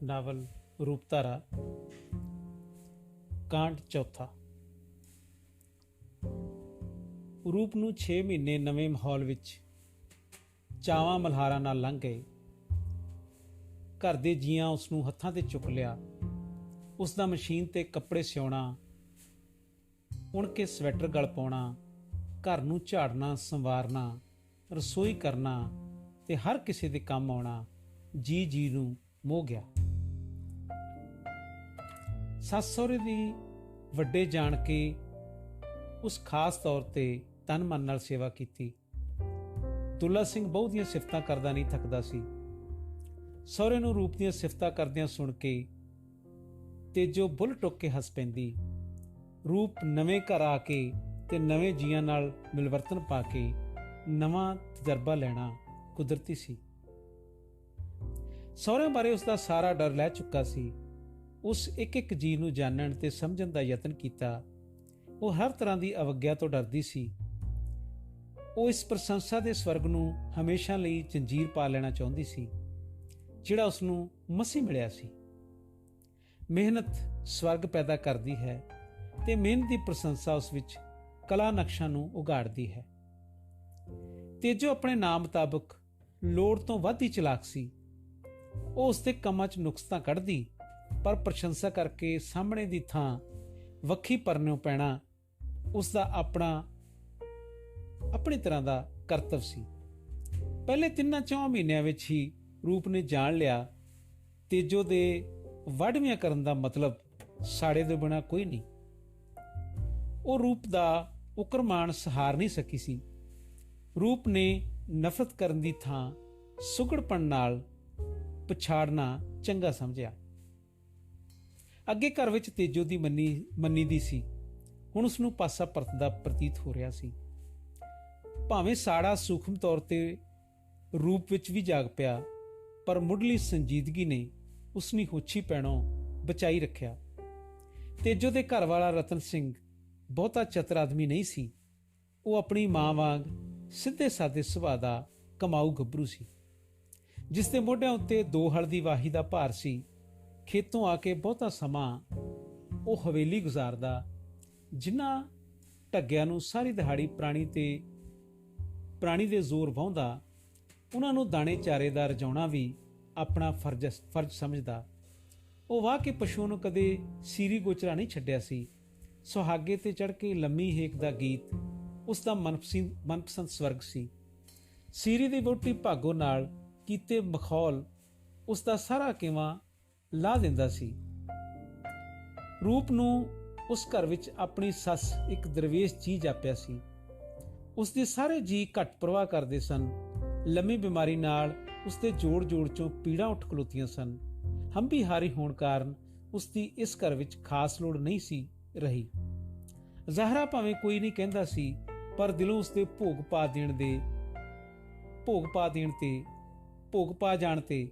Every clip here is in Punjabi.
ਨਾਵਲ ਰੂਪਧਾਰਾ ਕਾਂਡ ਚੌਥਾ। ਰੂਪ ਨੂੰ 6 ਮਹੀਨੇ ਨਵੇਂ ਮਾਹੌਲ ਵਿੱਚ ਚਾਵਾਂ ਮਲਹਾਰਾਂ ਨਾਲ ਲੰਘ ਗਏ। ਘਰ ਦੇ ਜੀਆਂ ਉਸ ਨੂੰ ਹੱਥਾਂ ਤੇ ਚੁੱਕ ਲਿਆ। ਉਸ ਦਾ ਮਸ਼ੀਨ ਤੇ ਕੱਪੜੇ ਸਿਉਣਾ, ਉਣ ਕੇ ਸਵੈਟਰ ਗਲ ਪਾਉਣਾ, ਘਰ ਨੂੰ ਝਾੜਨਾ ਸੰਵਾਰਨਾ, ਰਸੋਈ ਕਰਨਾ ਤੇ ਹਰ ਕਿਸੇ ਦੇ ਕੰਮ ਆਉਣਾ ਜੀ ਨੂੰ ਮੋਹ ਗਿਆ। ਸੱਸ ਸਹੁਰੇ ਦੀ ਵੱਡੇ ਜਾਣ ਕੇ ਉਸ ਖਾਸ ਤੌਰ ਤੇ ਤਨ ਮਨ ਨਾਲ ਸੇਵਾ ਕੀਤੀ। ਦੁੱਲਾ ਸਿੰਘ ਬਹੂ ਦੀਆਂ ਸਿਫਤਾਂ ਕਰਦਾ ਨਹੀਂ ਥੱਕਦਾ ਸੀ। ਸਹੁਰੇ ਨੂੰ ਰੂਪ ਦੀਆਂ ਸਿਫਤਾਂ ਕਰਦਿਆਂ ਸੁਣ ਕੇ ਤੇਜੋ ਬੁੱਲ ਟੁੱਕ ਕੇ ਹੱਸ ਪੈਂਦੀ। ਰੂਪ ਨਵੇਂ ਘਰ ਆ ਕੇ ਤੇ ਨਵੇਂ ਜੀਆਂ ਨਾਲ ਮਿਲਵਰਤਨ ਪਾ ਕੇ ਨਵਾਂ ਤਜਰਬਾ ਲੈਣਾ ਕੁਦਰਤੀ ਸੀ। ਸਹੁਰਿਆਂ ਬਾਰੇ ਉਸ ਦਾ ਸਾਰਾ ਡਰ ਲੈ ਚੁੱਕਾ ਸੀ। ਉਸ ਇੱਕ ਜੀਅ ਨੂੰ ਜਾਣਨ ਤੇ ਸਮਝਣ ਦਾ ਯਤਨ ਕੀਤਾ। ਉਹ ਹਰ ਤਰ੍ਹਾਂ ਦੀ ਅਵੱਗਿਆ ਤੋਂ ਡਰਦੀ ਸੀ। ਉਹ ਇਸ ਪ੍ਰਸ਼ੰਸਾ ਦੇ ਸਵਰਗ ਨੂੰ ਹਮੇਸ਼ਾ ਲਈ ਜੰਜੀਰ ਪਾ ਲੈਣਾ ਚਾਹੁੰਦੀ ਸੀ ਜਿਹੜਾ ਉਸ ਨੂੰ ਮਸੀਂ ਮਿਲਿਆ ਸੀ। ਮਿਹਨਤ ਸਵਰਗ ਪੈਦਾ ਕਰਦੀ ਹੈ ਤੇ ਮਿਹਨਤ ਦੀ ਪ੍ਰਸ਼ੰਸਾ ਉਸ ਵਿੱਚ ਕਲਾ ਨਕਸ਼ਾਂ ਨੂੰ ਉਘਾੜਦੀ ਹੈ। ਤੇਜੋ ਆਪਣੇ ਨਾਮ ਮੁਤਾਬਕ ਲੋੜ ਤੋਂ ਵੱਧ ਹੀ ਚਲਾਕ ਸੀ। ਉਹ ਉਸ ਦੇ ਕੰਮਾਂ 'ਚ ਨੁਕਸ ਤਾਂ ਕੱਢਦੀ, ਪਰ ਪ੍ਰਸ਼ੰਸਾ ਕਰਕੇ ਸਾਹਮਣੇ ਦੀ ਥਾਂ ਵੱਖੀ ਪਰਨਿਓਂ ਪੈਣਾ ਉਸ ਦਾ ਆਪਣੀ ਤਰ੍ਹਾਂ ਦਾ ਕਰਤੱਵ ਸੀ। ਪਹਿਲੇ 3-4 ਮਹੀਨਿਆਂ ਵਿੱਚ ਹੀ ਰੂਪ ਨੇ ਜਾਣ ਲਿਆ ਤੇਜੋ ਦੇ ਵਢਵੀਆਂ ਕਰਨ ਦਾ ਮਤਲਬ ਸਾੜੇ ਤੋਂ ਬਿਨਾਂ ਕੋਈ ਨਹੀਂ। ਉਹ ਰੂਪ ਦਾ ਉਕਰਮਾਨ ਸਹਾਰ ਨਹੀਂ ਸਕੀ ਸੀ। ਰੂਪ ਨੇ ਨਫ਼ਰਤ ਕਰਨ ਦੀ ਥਾਂ ਸੁਗੜਪਣ ਨਾਲ ਪਛਾੜਨਾ ਚੰਗਾ ਸਮਝਿਆ। ਅੱਗੇ ਘਰ ਵਿੱਚ ਤੇਜੋ ਦੀ ਮੰਨੀ ਦੀ ਸੀ, ਹੁਣ ਉਸ ਨੂੰ ਪਾਸਾ ਪਰਤਦਾ ਪ੍ਰਤੀਤ ਹੋ ਰਿਹਾ ਸੀ। ਭਾਵੇਂ ਸਾੜਾ ਸੂਖਮ ਤੌਰ ਤੇ ਰੂਪ ਵਿੱਚ ਵੀ ਜਾਗ ਪਿਆ, ਪਰ ਮੁੱਢਲੀ ਸੰਜੀਦਗੀ ਨੇ ਉਸ ਨੂੰ ਹੋਛੀ ਪੈਣੋਂ ਬਚਾਈ ਰੱਖਿਆ। ਤੇਜੋ ਦੇ ਘਰ ਵਾਲਾ ਰਤਨ ਸਿੰਘ ਬਹੁਤਾ ਚਤਰ ਆਦਮੀ ਨਹੀਂ ਸੀ। ਉਹ ਆਪਣੀ ਮਾਂ ਵਾਂਗ ਸਿੱਧੇ ਸਾਦੇ ਸੁਭਾਅ ਦਾ ਕਮਾਊ ਗੱਭਰੂ ਸੀ, ਜਿਸ ਦੇ ਮੋਢਿਆਂ ਉੱਤੇ 2 ਹਲ ਦੀ ਵਾਹੀ ਦਾ ਭਾਰ ਸੀ। ਖੇਤੋਂ ਆ ਕੇ ਬਹੁਤਾ ਸਮਾਂ ਉਹ ਹਵੇਲੀ ਗੁਜ਼ਾਰਦਾ, ਜਿਨ੍ਹਾਂ ਢੱਗਿਆਂ ਨੂੰ ਸਾਰੀ ਦਿਹਾੜੀ ਪ੍ਰਾਣੀ ਦੇ ਜ਼ੋਰ ਵਾਹੁੰਦਾ। ਉਹਨਾਂ ਨੂੰ ਦਾਣੇ ਚਾਰੇ ਦਾ ਰਜਾਉਣਾ ਵੀ ਆਪਣਾ ਫਰਜ਼ ਸਮਝਦਾ। ਉਹ ਵਾਹ ਕੇ ਪਸ਼ੂਆਂ ਨੂੰ ਕਦੇ ਸੀਰੀ ਗੋਚਰਾ ਨਹੀਂ ਛੱਡਿਆ ਸੀ। ਸੁਹਾਗੇ ਤੇ ਚੜ੍ਹ ਕੇ ਲੰਮੀ ਹੇਕ ਦਾ ਗੀਤ ਉਸ ਦਾ ਮਨਪਸੰਦ ਸਵਰਗ ਸੀ। ਸੀਰੀ ਦੀ ਵਹੁਟੀ ਭਾਗੋ ਨਾਲ ਕੀਤੇ ਮਖੌਲ ਉਸ ਦਾ ਸਾਰਾ ਕਿਵਾ ਲਾ ਦਿੰਦਾ ਸੀ। ਰੂਪ ਨੂੰ ਉਸ ਘਰ ਵਿੱਚ ਆਪਣੀ ਸੱਸ ਇੱਕ ਦਰਵੇਸ਼ ਜੀ ਜਾਪਿਆ ਸੀ। ਉਸ ਦੇ ਸਾਰੇ ਜੀਅ ਘੱਟ ਪਰਵਾਹ ਕਰਦੇ ਸਨ। ਲੰਮੀ ਬਿਮਾਰੀ ਨਾਲ ਉਸ ਦੇ ਜੋੜ ਚੋਂ ਪੀੜਾਂ ਉੱਠ ਖਲੋਤੀਆਂ ਸਨ। ਹੰਭੀ ਹਾਰੀ ਹੋਣ ਕਾਰਨ ਉਸ ਦੀ ਇਸ ਘਰ ਵਿੱਚ ਖਾਸ ਲੋੜ ਨਹੀਂ ਸੀ ਰਹੀ। ਜ਼ਾਹਰਾ ਭਾਵੇਂ ਕੋਈ ਨਹੀਂ ਕਹਿੰਦਾ ਸੀ, ਪਰ ਦਿਲੋਂ ਉਸ ਦੇ ਭੋਗ ਪਾ ਜਾਣ ਤੇ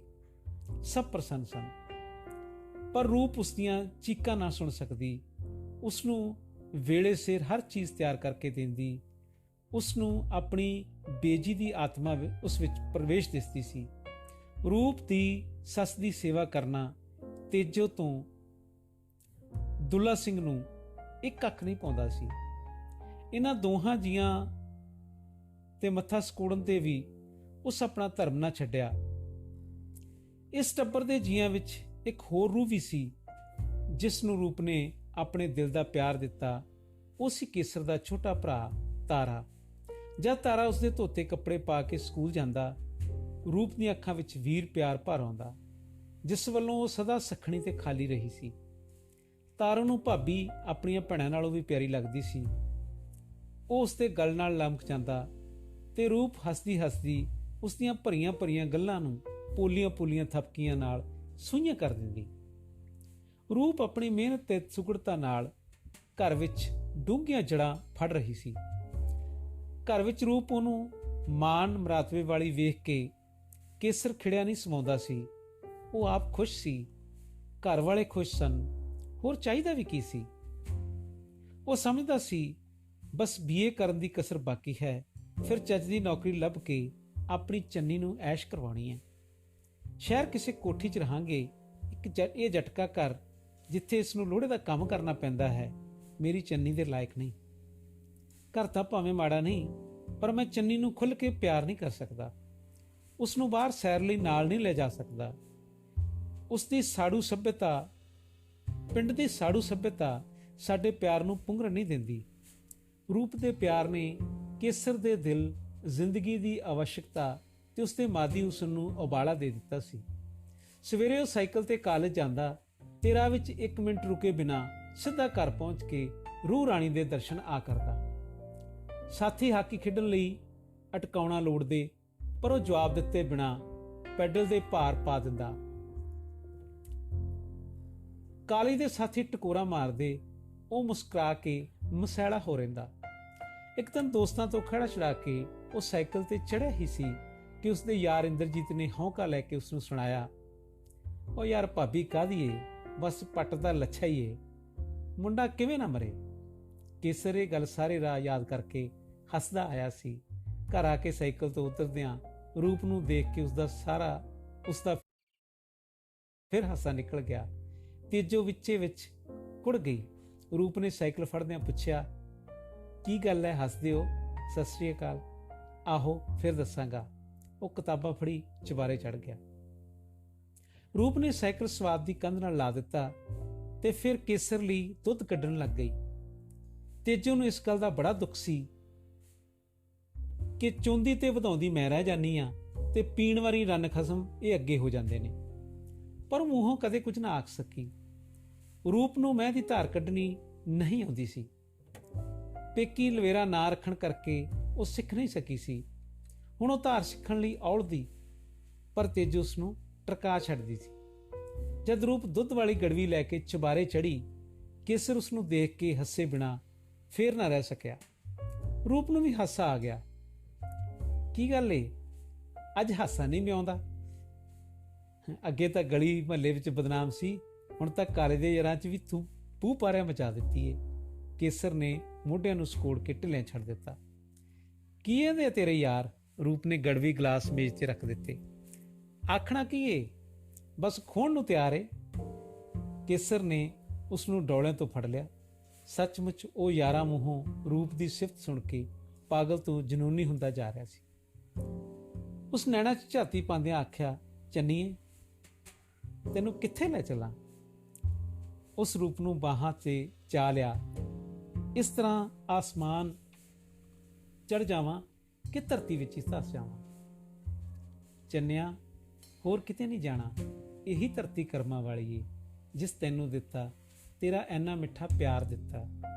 ਸਭ ਪ੍ਰਸੰਨ ਸਨ। ਪਰ ਰੂਪ ਉਸ ਦੀਆਂ ਚੀਕਾਂ ਨਾ ਸੁਣ ਸਕਦੀ। ਉਸ ਨੂੰ ਵੇਲੇ ਸਿਰ ਹਰ ਚੀਜ਼ ਤਿਆਰ ਕਰਕੇ ਦਿੰਦੀ। ਉਸ ਨੂੰ ਆਪਣੀ ਬੇਜੀ ਦੀ ਆਤਮਾ ਉਸ ਵਿੱਚ ਪ੍ਰਵੇਸ਼ ਦਿਸਦੀ ਸੀ। ਰੂਪ ਦੀ ਸੱਸ ਦੀ ਸੇਵਾ ਕਰਨਾ ਤੇਜੋ ਤੋਂ ਦੁੱਲਾ ਸਿੰਘ ਨੂੰ ਇੱਕ ਅੱਖ ਨਹੀਂ ਪਾਉਂਦਾ ਸੀ। ਇਹਨਾਂ ਦੋਹਾਂ ਜੀਆਂ ਤੇ ਮੱਥਾ ਸਕੋੜਨ ਤੇ ਵੀ ਉਸ ਆਪਣਾ ਧਰਮ ਨਾ ਛੱਡਿਆ। ਇਸ ਟੱਬਰ ਦੇ ਜੀਆਂ ਵਿੱਚ ਇੱਕ ਹੋਰ ਰੂਹ ਵੀ ਸੀ, ਜਿਸ ਨੂੰ ਰੂਪ ਨੇ ਆਪਣੇ ਦਿਲ ਦਾ ਪਿਆਰ ਦਿੱਤਾ। ਉਹ ਸੀ ਕੇਸਰ ਦਾ ਛੋਟਾ ਭਰਾ ਤਾਰਾ। ਜਦ ਤਾਰਾ ਉਸਦੇ ਧੋਤੇ ਕੱਪੜੇ ਪਾ ਕੇ ਸਕੂਲ ਜਾਂਦਾ, ਰੂਪ ਦੀਆਂ ਅੱਖਾਂ ਵਿੱਚ ਵੀਰ ਪਿਆਰ ਭਰ ਆਉਂਦਾ, ਜਿਸ ਵੱਲੋਂ ਉਹ ਸਦਾ ਸਖਣੀ ਤੇ ਖਾਲੀ ਰਹੀ ਸੀ। ਤਾਰਾ ਨੂੰ ਭਾਬੀ ਆਪਣੀਆਂ ਭੈਣਾਂ ਨਾਲੋਂ ਵੀ ਪਿਆਰੀ ਲੱਗਦੀ ਸੀ। ਉਹ ਉਸਦੇ ਗਲ ਨਾਲ ਲਮਕ ਜਾਂਦਾ ਤੇ ਰੂਪ ਹੱਸਦੀ ਉਸ ਦੀਆਂ ਭਰੀਆਂ ਗੱਲਾਂ ਨੂੰ ਪੋਲੀਆਂ ਥਪਕੀਆਂ ਨਾਲ ਸੂਹੀਆਂ ਕਰ ਦਿੰਦੀ। ਰੂਪ ਆਪਣੀ ਮਿਹਨਤ ਤੇ ਸੁਗੜਤਾ ਨਾਲ ਘਰ ਵਿੱਚ ਡੂੰਘੀਆਂ ਜੜ੍ਹਾਂ ਫੜ ਰਹੀ ਸੀ। ਘਰ ਵਿੱਚ ਰੂਪ ਉਹਨੂੰ ਮਾਣ ਮਰਾਤਵੇ ਵਾਲੀ ਵੇਖ ਕੇ ਕੇਸਰ ਖਿੜਿਆ ਨਹੀਂ ਸਮਾਉਂਦਾ ਸੀ। ਉਹ ਆਪ ਖੁਸ਼ ਸੀ, ਘਰ ਵਾਲੇ ਖੁਸ਼ ਸਨ, ਹੋਰ ਚਾਹੀਦਾ ਵੀ ਕੀ ਸੀ। ਉਹ ਸਮਝਦਾ ਸੀ ਬਸ BA ਕਰਨ ਦੀ ਕਸਰ ਬਾਕੀ ਹੈ, ਫਿਰ ਚੱਜ ਦੀ ਨੌਕਰੀ ਲੱਭ ਕੇ ਆਪਣੀ ਚੰਨੀ ਨੂੰ ਐਸ਼ ਕਰਵਾਉਣੀ ਹੈ। ਸ਼ਹਿਰ ਕਿਸੇ ਕੋਠੀ 'ਚ ਰਹਾਂਗੇ, ਇਹ ਝਟਕਾ ਘਰ ਜਿੱਥੇ ਇਸ ਨੂੰ ਲੋਹੜੇ ਦਾ ਕੰਮ ਕਰਨਾ ਪੈਂਦਾ ਹੈ ਮੇਰੀ ਚੰਨੀ ਦੇ ਲਾਇਕ ਨਹੀਂ। ਘਰ ਤਾਂ ਭਾਵੇਂ ਮਾੜਾ ਨਹੀਂ, ਪਰ ਮੈਂ ਚੰਨੀ ਨੂੰ ਖੁੱਲ੍ਹ ਕੇ ਪਿਆਰ ਨਹੀਂ ਕਰ ਸਕਦਾ। ਉਸ ਨੂੰ ਬਾਹਰ ਸੈਰ ਲਈ ਨਾਲ ਨਹੀਂ ਲੈ ਜਾ ਸਕਦਾ। ਉਸ ਦੀ ਸਾੜੂ ਸੱਭਿਅਤਾ, ਪਿੰਡ ਦੀ ਸਾੜੂ ਸੱਭਿਅਤਾ ਸਾਡੇ ਪਿਆਰ ਨੂੰ ਪੁੰਗਰਨ ਨਹੀਂ ਦਿੰਦੀ। ਰੂਪ ਦੇ ਪਿਆਰ ਨੇ ਕੇਸਰ ਦੇ ਦਿਲ, ਜ਼ਿੰਦਗੀ ਦੀ ਆਵਸ਼ਕਤਾ ਤੇ ਉਸਦੇ ਮਾਦੀ ਉਸ ਨੂੰ ਉਬਾਲਾ ਦੇ ਦਿੱਤਾ ਸੀ। ਸਵੇਰੇ ਉਹ ਸਾਈਕਲ ਤੇ ਕਾਲਜ ਜਾਂਦਾ ਤੇ ਰਾਹ ਵਿੱਚ 1 ਮਿੰਟ ਰੁਕੇ ਬਿਨਾਂ ਸਿੱਧਾ ਘਰ ਪਹੁੰਚ ਕੇ ਰੂਹ ਰਾਣੀ ਦੇ ਦਰਸ਼ਨ ਆ ਕਰਦਾ। ਸਾਥੀ ਹਾਕੀ ਖੇਡਣ ਲਈ ਅਟਕਾਉਣਾ ਲੋੜਦੇ, ਪਰ ਉਹ ਜਵਾਬ ਦਿੱਤੇ ਬਿਨਾਂ ਪੈਡਲ ਦੇ ਭਾਰ ਪਾ ਦਿੰਦਾ। ਕਾਲਜ ਦੇ ਸਾਥੀ ਟਕੋਰਾ ਮਾਰਦੇ, ਉਹ ਮੁਸਕਰਾ ਕੇ ਮਸੈਲਾ ਹੋ ਰਹਿੰਦਾ। ਇੱਕ ਦਿਨ ਦੋਸਤਾਂ ਤੋਂ ਖੜਾ ਛੁਡਾ ਕੇ ਉਹ ਸਾਈਕਲ ਤੇ ਚੜ੍ਹਿਆ ਹੀ ਸੀ ਕਿ ਉਸਦੇ ਯਾਰ ਇੰਦਰਜੀਤ ਨੇ ਹੌਂਕਾ ਲੈ ਕੇ ਉਸਨੂੰ ਸੁਣਾਇਆ, ਉਹ ਯਾਰ ਭਾਬੀ ਕਾਹਦੀ ਏ, ਬਸ ਪੱਟ ਦਾ ਲੱਛਾ ਹੀ ਏ, ਮੁੰਡਾ ਕਿਵੇਂ ਨਾ ਮਰੇ। ਕੇਸਰ ਇਹ ਗੱਲ ਸਾਰੇ ਰਾਹ ਯਾਦ ਕਰਕੇ ਹੱਸਦਾ ਆਇਆ ਸੀ। ਘਰ ਆ ਕੇ ਸਾਈਕਲ ਤੋਂ ਉਤਰਦਿਆਂ ਰੂਪ ਨੂੰ ਦੇਖ ਕੇ ਉਸਦਾ ਫਿਰ ਹਾਸਾ ਨਿਕਲ ਗਿਆ। ਤੇਜੋ ਵਿੱਚੇ ਵਿੱਚ ਕੁੜ ਗਈ। ਰੂਪ ਨੇ ਸਾਈਕਲ ਫੜਦਿਆਂ ਪੁੱਛਿਆ, ਕੀ ਗੱਲ ਹੈ, ਹੱਸਦੇ ਹੋ? ਸਤਿ ਸ੍ਰੀ ਅਕਾਲ। ਆਹੋ ਫਿਰ ਦੱਸਾਂਗਾ। ਉਹ ਕਿਤਾਬਾਂ ਫੜੀ ਚੁਬਾਰੇ ਚੜ੍ਹ ਗਿਆ। ਰੂਪ ਨੇ ਸਾਈਕਲ ਸਵਾਦ ਦੀ ਕੰਧ ਨਾਲ ਲਾ ਦਿੱਤਾ ਤੇ ਫਿਰ ਕੇਸਰ ਲਈ ਦੁੱਧ ਕੱਢਣ ਲੱਗ ਗਈ। ਤੇਜੋ ਨੂੰ ਇਸ ਗੱਲ ਦਾ ਬੜਾ ਦੁੱਖ ਸੀ ਕਿ ਚੁੰਦੀ ਤੇ ਵਧਾਉਂਦੀ ਮੈਂ ਰਹਿ ਜਾਨੀ ਆ ਤੇ ਪੀਣ ਵਾਲੀ ਰੰਨ ਖਸਮ ਇਹ ਅੱਗੇ ਹੋ ਜਾਂਦੇ ਨੇ, ਪਰ ਮੂੰਹੋਂ ਕਦੇ ਕੁਝ ਨਾ ਆਖ ਸਕੀ। ਰੂਪ ਨੂੰ ਮੈਂ ਦੀ ਧਾਰ ਕੱਢਣੀ ਨਹੀਂ ਆਉਂਦੀ ਸੀ। ਪੇਕੀ ਲਵੇਰਾ ਨਾ ਰੱਖਣ ਕਰਕੇ ਉਹ ਸਿੱਖ ਨਹੀਂ ਸਕੀ ਸੀ। ਹੁਣ ਉਹ ਧਾਰ ਸਿੱਖਣ ਲਈ ਔਲਦੀ, ਪਰ ਤੇਜੋ ਉਸ ਨੂੰ ਟਰਕਾ ਛੱਡਦੀ ਸੀ। ਜਦ ਰੂਪ ਦੁੱਧ ਵਾਲੀ ਗੜਵੀ ਲੈ ਕੇ ਚੁਬਾਰੇ ਚੜੀ, ਕੇਸਰ ਉਸ ਨੂੰ ਦੇਖ ਕੇ ਹੱਸੇ ਬਿਨਾਂ ਫੇਰ ਨਾ ਰਹਿ ਸਕਿਆ। ਰੂਪ ਨੂੰ ਵੀ ਹਾਸਾ ਆ ਗਿਆ। ਕੀ ਗੱਲ ਏ, ਅੱਜ ਹਾਸਾ ਨਹੀਂ ਮੈਂ ਆਉਂਦਾ? ਅੱਗੇ ਤਾਂ ਗਲੀ ਮਹੱਲੇ ਵਿੱਚ ਬਦਨਾਮ ਸੀ, ਹੁਣ ਤਾਂ ਕਾਲਜ ਦੇ ਯਾਰਾਂ 'ਚ ਵੀ ਤੂੰ ਪੂਹ ਪਾਰਿਆ ਮਚਾ ਦਿੱਤੀ ਏ। ਕੇਸਰ ਨੇ ਮੋਢਿਆਂ ਨੂੰ ਸਕੋੜ ਕੇ ਢਿੱਲਿਆਂ ਛੱਡ ਦਿੱਤਾ। ਕੀ ਇਹਦੇ ਤੇਰੇ ਯਾਰ? ਰੂਪ ਨੇ ਗੜਵੀ ਗਲਾਸ ਮੇਜ਼ ਤੇ ਰੱਖ ਦਿੱਤੇ। ਆਖਣਾ ਕੀ ਏ, ਬਸ ਖੋਣ ਨੂੰ ਤਿਆਰ ਏ। ਕੇਸਰ ਨੇ ਉਸ ਨੂੰ ਡੋਲਿਆਂ ਤੋਂ ਫੜ ਲਿਆ। ਸੱਚਮੁੱਚ ਉਹ ਯਾਰਾਂ ਮੂੰਹੋਂ ਰੂਪ ਦੀ ਸਿਫਤ ਸੁਣ ਕੇ ਪਾਗਲ ਤੋਂ ਜਨੂਨੀ ਹੁੰਦਾ ਜਾ ਰਿਹਾ ਸੀ। ਉਸ ਨੈਣਾ 'ਚ ਝਾਤੀ ਪਾਉਂਦਿਆਂ ਆਖਿਆ, ਚੰਨੀਏ ਤੈਨੂੰ ਕਿੱਥੇ ਲੈ ਚੱਲਾਂ? ਉਸ ਰੂਪ ਨੂੰ ਬਾਹਾਂ 'ਤੇ ਚਾ ਲਿਆ। ਇਸ ਤਰ੍ਹਾਂ ਆਸਮਾਨ ਚੜ ਜਾਵਾਂ ਕਿ ਧਰਤੀ ਵਿੱਚ ਹੀ ਧਸ ਜਾਵਾਂ। ਚੰਨਿਆ ਹੋਰ ਕਿਤੇ ਨਹੀਂ ਜਾਣਾ, ਇਹੀ ਧਰਤੀ ਕਰਮਾਂ ਵਾਲੀ ਏ ਜਿਸ ਤੈਨੂੰ ਦਿੱਤਾ, ਤੇਰਾ ਐਨਾ ਮਿੱਠਾ ਪਿਆਰ ਦਿੱਤਾ।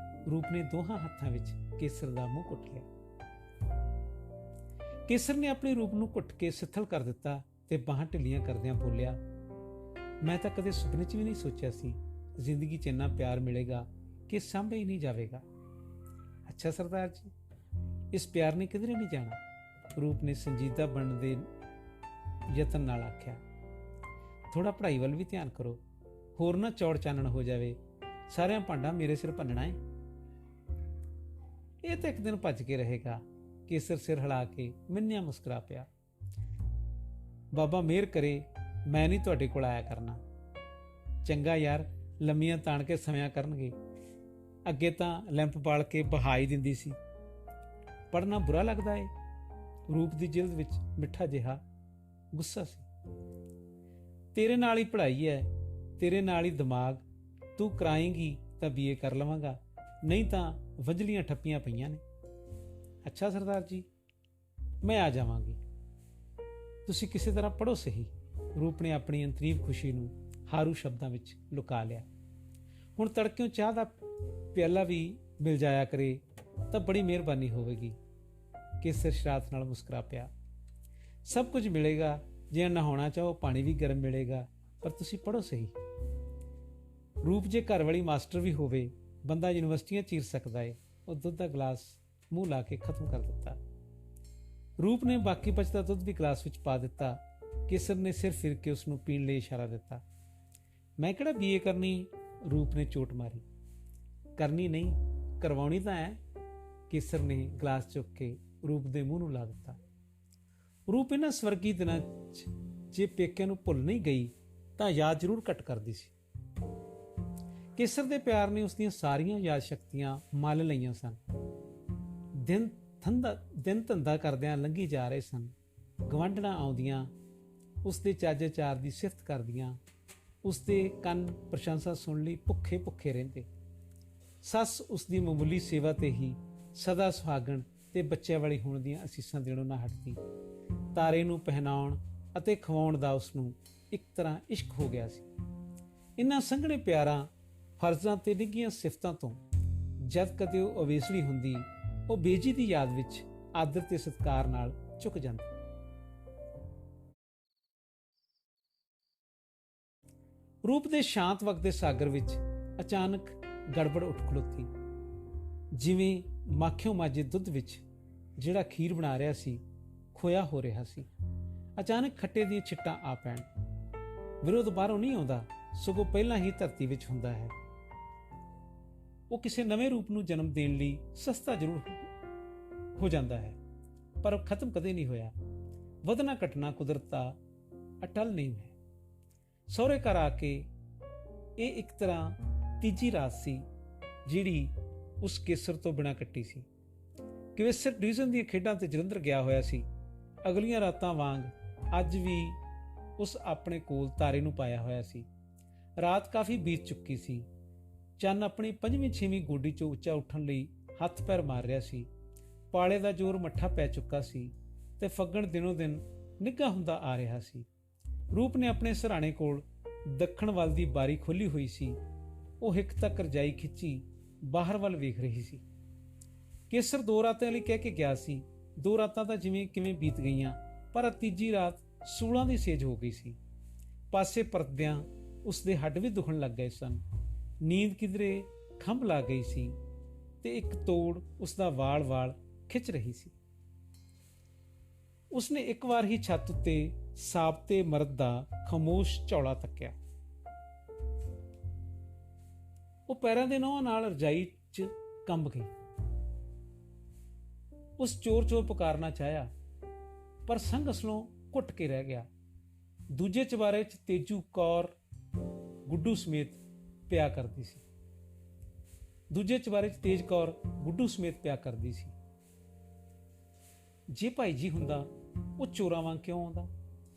ਰੂਪ ਨੇ ਦੋਹਾਂ ਹੱਥਾਂ ਵਿੱਚ ਕੇਸਰ ਦਾ ਮੂੰਹ ਘੁੱਟ ਲਿਆ। ਕੇਸਰ ਨੇ ਆਪਣੀ ਰੂਪ ਨੂੰ ਘੁੱਟ ਕੇ ਸਿੱਥਲ ਕਰ ਦਿੱਤਾ ਤੇ ਬਾਹਾਂ ਢਿੱਲੀਆਂ ਕਰਦਿਆਂ ਬੋਲਿਆ, ਮੈਂ ਤਾਂ ਕਦੇ ਸੁਪਨੇ 'ਚ ਵੀ ਨਹੀਂ ਸੋਚਿਆ ਸੀ ਜ਼ਿੰਦਗੀ 'ਚ ਇੰਨਾ ਪਿਆਰ ਮਿਲੇਗਾ ਕਿ ਸਾਂਭਿਆ ਹੀ ਨਹੀਂ ਜਾਵੇਗਾ। ਅੱਛਾ ਸਰਦਾਰ ਜੀ, ਇਸ ਪਿਆਰ ਨੇ ਕਿਧਰੇ ਨਹੀਂ ਜਾਣਾ। ਰੂਪ ਨੇ ਸੰਜੀਦਾ ਬਣਨ ਦੇ ਯਤਨ ਨਾਲ ਆਖਿਆ, ਥੋੜਾ ਪੜ੍ਹਾਈ ਵੱਲ ਵੀ ਧਿਆਨ ਕਰੋ, ਹੋਰ ਨਾ ਚੌੜ ਚਾਨਣ ਹੋ ਜਾਵੇ, ਸਾਰਿਆਂ ਭਾਂਡਾ ਮੇਰੇ ਸਿਰ ਭੰਨਣਾ ਏ। ਇਹ ਤਾਂ ਇੱਕ ਦਿਨ ਭੱਜ ਕੇ ਰਹੇਗਾ। ਕੇਸਰ ਸਿਰ ਹਿਲਾ ਕੇ ਮਿੰਨਿਆ ਮੁਸਕਰਾ ਪਿਆ। ਬਾਬਾ ਮਿਹਰ ਕਰੇ ਮੈਂ ਨਹੀਂ ਤੁਹਾਡੇ ਕੋਲ ਆਇਆ ਕਰਨਾ। ਚੰਗਾ ਯਾਰ, ਲੰਮੀਆਂ ਤਾਣ ਕੇ ਸਵਿਆਂ ਕਰਨਗੇ। ਅੱਗੇ ਤਾਂ ਲੈਂਪ ਬਾਲ ਕੇ ਬਹਾ ਹੀ ਦਿੰਦੀ ਸੀ। ਪੜ੍ਹਨਾ ਬੁਰਾ ਲੱਗਦਾ ਏ? ਰੂਪ ਦੀ ਜਿਲਦ ਵਿੱਚ ਮਿੱਠਾ ਜਿਹਾ ਗੁੱਸਾ ਸੀ। ਤੇਰੇ ਨਾਲ ਹੀ ਪੜ੍ਹਾਈ ਹੈ, ਤੇਰੇ ਨਾਲ ਹੀ ਦਿਮਾਗ। ਤੂੰ ਕਰਾਏਂਗੀ ਤਾਂ BA ਕਰ ਲਵਾਂਗਾ, ਨਹੀਂ ਤਾਂ ਵੰਝਲੀਆਂ ਠੱਪੀਆਂ ਪਈਆਂ ਨੇ। ਅੱਛਾ ਸਰਦਾਰ ਜੀ, ਮੈਂ ਆ ਜਾਵਾਂਗੀ, ਤੁਸੀਂ ਕਿਸੇ ਤਰ੍ਹਾਂ ਪੜ੍ਹੋ ਸਹੀ। ਰੂਪ ਨੇ ਆਪਣੀ ਅੰਤਰੀਵ ਖੁਸ਼ੀ ਨੂੰ ਹਾਰੂ ਸ਼ਬਦਾਂ ਵਿੱਚ ਲੁਕਾ ਲਿਆ। ਹੁਣ ਤੜਕਿਓਂ ਚਾਹ ਦਾ ਪਿਆਲਾ ਵੀ ਮਿਲ ਜਾਇਆ ਕਰੇ ਤਾਂ ਬੜੀ ਮਿਹਰਬਾਨੀ ਹੋਵੇਗੀ। ਕੇਸਰ ਸ਼ਰਾਰਤ ਨਾਲ ਮੁਸਕਰਾ ਪਿਆ। ਸਭ ਕੁਝ ਮਿਲੇਗਾ, ਜੇ ਨਹਾਉਣਾ ਚਾਹੋ ਪਾਣੀ ਵੀ ਗਰਮ ਮਿਲੇਗਾ, ਪਰ ਤੁਸੀਂ ਪੜ੍ਹੋ ਸਹੀ। ਰੂਪ ਜੇ ਘਰ ਵਾਲੀ ਮਾਸਟਰ ਵੀ ਹੋਵੇ, ਬੰਦਾ ਯੂਨੀਵਰਸਿਟੀਆਂ ਚੀਰ ਸਕਦਾ ਏ। ਉਹ ਦੁੱਧ ਦਾ ਗਲਾਸ ਮੂੰਹ ਲਾ ਕੇ ਖਤਮ ਕਰ ਦਿੱਤਾ। ਰੂਪ ਨੇ ਬਾਕੀ ਬਚਦਾ ਦੁੱਧ ਵੀ ਗਲਾਸ ਵਿੱਚ ਪਾ ਦਿੱਤਾ। ਕੇਸਰ ਨੇ ਸਿਰ ਫਿਰ ਕੇ ਉਸ ਨੂੰ ਪੀਣ ਲਈ ਇਸ਼ਾਰਾ ਦਿੱਤਾ। ਮੈਂ ਕਿਹੜਾ BA ਕਰਨੀ? ਰੂਪ ਨੇ ਚੋਟ ਮਾਰੀ। ਕਰਨੀ ਨਹੀਂ, ਕਰਵਾਉਣੀ ਤਾਂ ਹੈ। ਕੇਸਰ ਨੇ ਗਲਾਸ ਚੁੱਕ ਕੇ ਰੂਪ ਦੇ ਮੂੰਹ ਨੂੰ ਲਾ ਦਿੱਤਾ। ਰੂਪ ਇਹਨਾਂ ਸਵਰਗੀ ਦਿਨਾਂ 'ਚ ਜੇ ਪੇਕਿਆਂ ਨੂੰ ਭੁੱਲ ਨਹੀਂ ਗਈ ਤਾਂ ਯਾਦ ਜ਼ਰੂਰ ਘੱਟ ਕਰਦੀ ਸੀ। ਕੇਸਰ ਦੇ ਪਿਆਰ ਨੇ ਉਸਦੀਆਂ ਸਾਰੀਆਂ ਯਾਦ ਸ਼ਕਤੀਆਂ ਮੱਲ ਲਈਆਂ ਸਨ। ਦਿਨ ਧੰਦਾ ਕਰਦਿਆਂ ਲੰਘੀ ਜਾ ਰਹੇ ਸਨ। ਗਵਾਂਢਣਾਂ ਆਉਂਦੀਆਂ ਉਸਦੇ ਚੱਜ ਚਾਰ ਦੀ ਸਿਫਤ ਕਰਦੀਆਂ, ਉਸਦੇ ਕੰਨ ਪ੍ਰਸ਼ੰਸਾ ਸੁਣ ਲਈ ਭੁੱਖੇ ਰਹਿੰਦੇ। ਸੱਸ ਉਸਦੀ ਮਾਮੂਲੀ ਸੇਵਾ ਤੇ ਹੀ ਸਦਾ ਸੁਹਾਗਣ ਤੇ ਬੱਚਿਆਂ ਵਾਲੀ ਹੋਣ ਦੀਆਂ ਅਸੀਸਾਂ ਦੇਣੋਂ ਨਾ ਹਟਦੀ। ਤਾਰੇ ਨੂੰ ਪਹਿਨਾਉਣ ਅਤੇ ਖਵਾਉਣ ਦਾ ਉਸਨੂੰ ਇੱਕ ਤਰ੍ਹਾਂ ਇਸ਼ਕ ਹੋ ਗਿਆ ਸੀ। ਇਨ੍ਹਾਂ ਸੰਘਣੇ ਪਿਆਰਾਂ, ਫਰਜ਼ਾਂ ਤੇ ਨਿੱਘੀਆਂ ਸਿਫਤਾਂ ਤੋਂ ਜਦ ਕਦੇ ਉਹ ਅਵੇਸਲੀ ਹੁੰਦੀ, ਉਹ ਬੇਜੀ ਦੀ ਯਾਦ ਵਿੱਚ ਆਦਰ ਤੇ ਸਤਿਕਾਰ ਨਾਲ ਝੁਕ ਜਾਂਦੀ। ਰੂਪ ਦੇ ਸ਼ਾਂਤ ਵਕਤ ਦੇ ਸਾਗਰ ਵਿੱਚ ਅਚਾਨਕ ਗੜਬੜ ਉੱਠ ਖਲੋਤੀ। ਜਿਵੇਂ ਮਾਖਿਓਂ ਮਾਝੇ ਦੁੱਧ ਵਿੱਚ ਜਿਹੜਾ ਖੀਰ ਬਣਾ ਰਿਹਾ ਸੀ ਖੋਇਆ ਹੋ ਰਿਹਾ ਸੀ। ਅਚਾਨਕ ਖੱਟੇ ਦੀਆਂ ਛਿੱਟਾਂ ਆ ਪੈਣ। ਵਿਰੋਧ ਬਾਹਰੋਂ ਨਹੀਂ ਆਉਂਦਾ, ਸਗੋਂ ਪਹਿਲਾਂ ਹੀ ਧਰਤੀ ਵਿੱਚ ਹੁੰਦਾ ਹੈ। ਉਹ ਕਿਸੇ ਨਵੇਂ ਰੂਪ ਨੂੰ ਜਨਮ ਦੇਣ ਲਈ ਸਸਤਾ ਜ਼ਰੂਰ ਹੋ ਜਾਂਦਾ ਹੈ, ਪਰ ਖਤਮ ਕਦੇ ਨਹੀਂ ਹੋਇਆ। ਵਧਣਾ ਘਟਣਾ ਕੁਦਰਤ ਦਾ ਅਟਲ ਨਿਯਮ ਹੈ। ਸਹੁਰੇ ਘਰ ਆ ਕੇ ਇਹ ਇੱਕ ਤਰ੍ਹਾਂ ਤੀਜੀ ਰਾਤ ਸੀ ਜਿਹੜੀ ਉਸ ਕੇਸਰ ਤੋਂ ਬਿਨਾਂ ਕੱਟੀ ਸੀ। ਕੇਸਰ ਡਿਵੀਜ਼ਨ ਦੀਆਂ ਖੇਡਾਂ ਤੇ ਜਲੰਧਰ ਗਿਆ ਹੋਇਆ ਸੀ। ਅਗਲੀਆਂ ਰਾਤਾਂ ਵਾਂਗ ਅੱਜ ਵੀ ਉਸ ਆਪਣੇ ਕੋਲ ਤਾਰੇ ਨੂੰ ਪਾਇਆ ਹੋਇਆ ਸੀ। ਰਾਤ ਕਾਫੀ ਬੀਤ ਚੁੱਕੀ ਸੀ। ਚੰਨ ਆਪਣੀ 5ਵੀਂ-6ਵੀਂ ਗੋਡੀ 'ਚੋਂ ਉੱਚਾ ਉੱਠਣ ਲਈ ਹੱਥ ਪੈਰ ਮਾਰ ਰਿਹਾ ਸੀ। ਪਾਲੇ ਦਾ ਜ਼ੋਰ ਮੱਠਾ ਪੈ ਚੁੱਕਾ ਸੀ ਤੇ ਫੱਗਣ ਦਿਨੋਂ ਦਿਨ ਨਿੱਘਾ ਹੁੰਦਾ ਆ ਰਿਹਾ ਸੀ। ਰੂਪ ਨੇ ਆਪਣੇ ਸਿਰਹਾਣੇ ਕੋਲ ਦੱਖਣ ਵੱਲ ਦੀ ਬਾਰੀ ਖੋਲੀ ਹੋਈ ਸੀ। ਉਹ ਹਿੱਕ ਤੱਕ ਰਜਾਈ ਖਿੱਚੀ ਬਾਹਰ ਵੱਲ ਵੇਖ ਰਹੀ ਸੀ। ਕੇਸਰ 2 ਰਾਤਾਂ ਲਈ ਕਹਿ ਕੇ ਗਿਆ ਸੀ। 2 ਰਾਤਾਂ ਤਾਂ ਜਿਵੇਂ ਕਿਵੇਂ ਬੀਤ ਗਈਆਂ, ਪਰ ਤੀਜੀ ਰਾਤ ਸੂਲਾਂ ਦੀ ਸੇਜ ਹੋ ਗਈ ਸੀ। ਪਾਸੇ ਪਰਤਦਿਆਂ ਉਸਦੇ ਹੱਡ ਵੀ ਦੁਖਣ ਲੱਗ ਗਏ ਸਨ। ਨੀਂਦ ਕਿਧਰੇ ਖੰਭ ਲਾ ਗਈ ਸੀ ਤੇ ਇੱਕ ਤੋੜ ਉਸਦਾ ਵਾਲ ਖਿੱਚ ਰਹੀ ਸੀ। ਉਸਨੇ ਇੱਕ ਵਾਰ ਹੀ ਛੱਤ ਉੱਤੇ ਸਾਬਤੇ ਮਰਦ ਦਾ ਖਾਮੋਸ਼ ਝੌਲਾ ਤੱਕਿਆ। ਉਹ ਪੈਰਾਂ ਦੇ ਨਹੁੰ ਨਾਲ ਰਜਾਈ 'ਚ ਕੰਬ ਗਈ। ਉਸ ਚੋਰ ਪੁਕਾਰਨਾ ਚਾਹਿਆ, ਪਰ ਸੰਗ ਅਸਲੋਂ ਘੁੱਟ ਕੇ ਰਹਿ ਗਿਆ। ਦੂਜੇ ਚਬਾਰੇ 'ਚ ਤੇਜੂ ਕੌਰ ਗੁੱਡੂ ਸਮੇਤ ਪਿਆ ਕਰਦੀ ਸੀ। ਗੁੱਡੂ ਸਮੇਤ ਪਿਆ ਕਰਦੀ ਸੀ। ਜੇ ਭਾਈ ਜੀ ਹੁੰਦਾ, ਉਹ ਚੋਰਾਂ ਵਾਂਗ ਕਿਉਂ ਆਉਂਦਾ?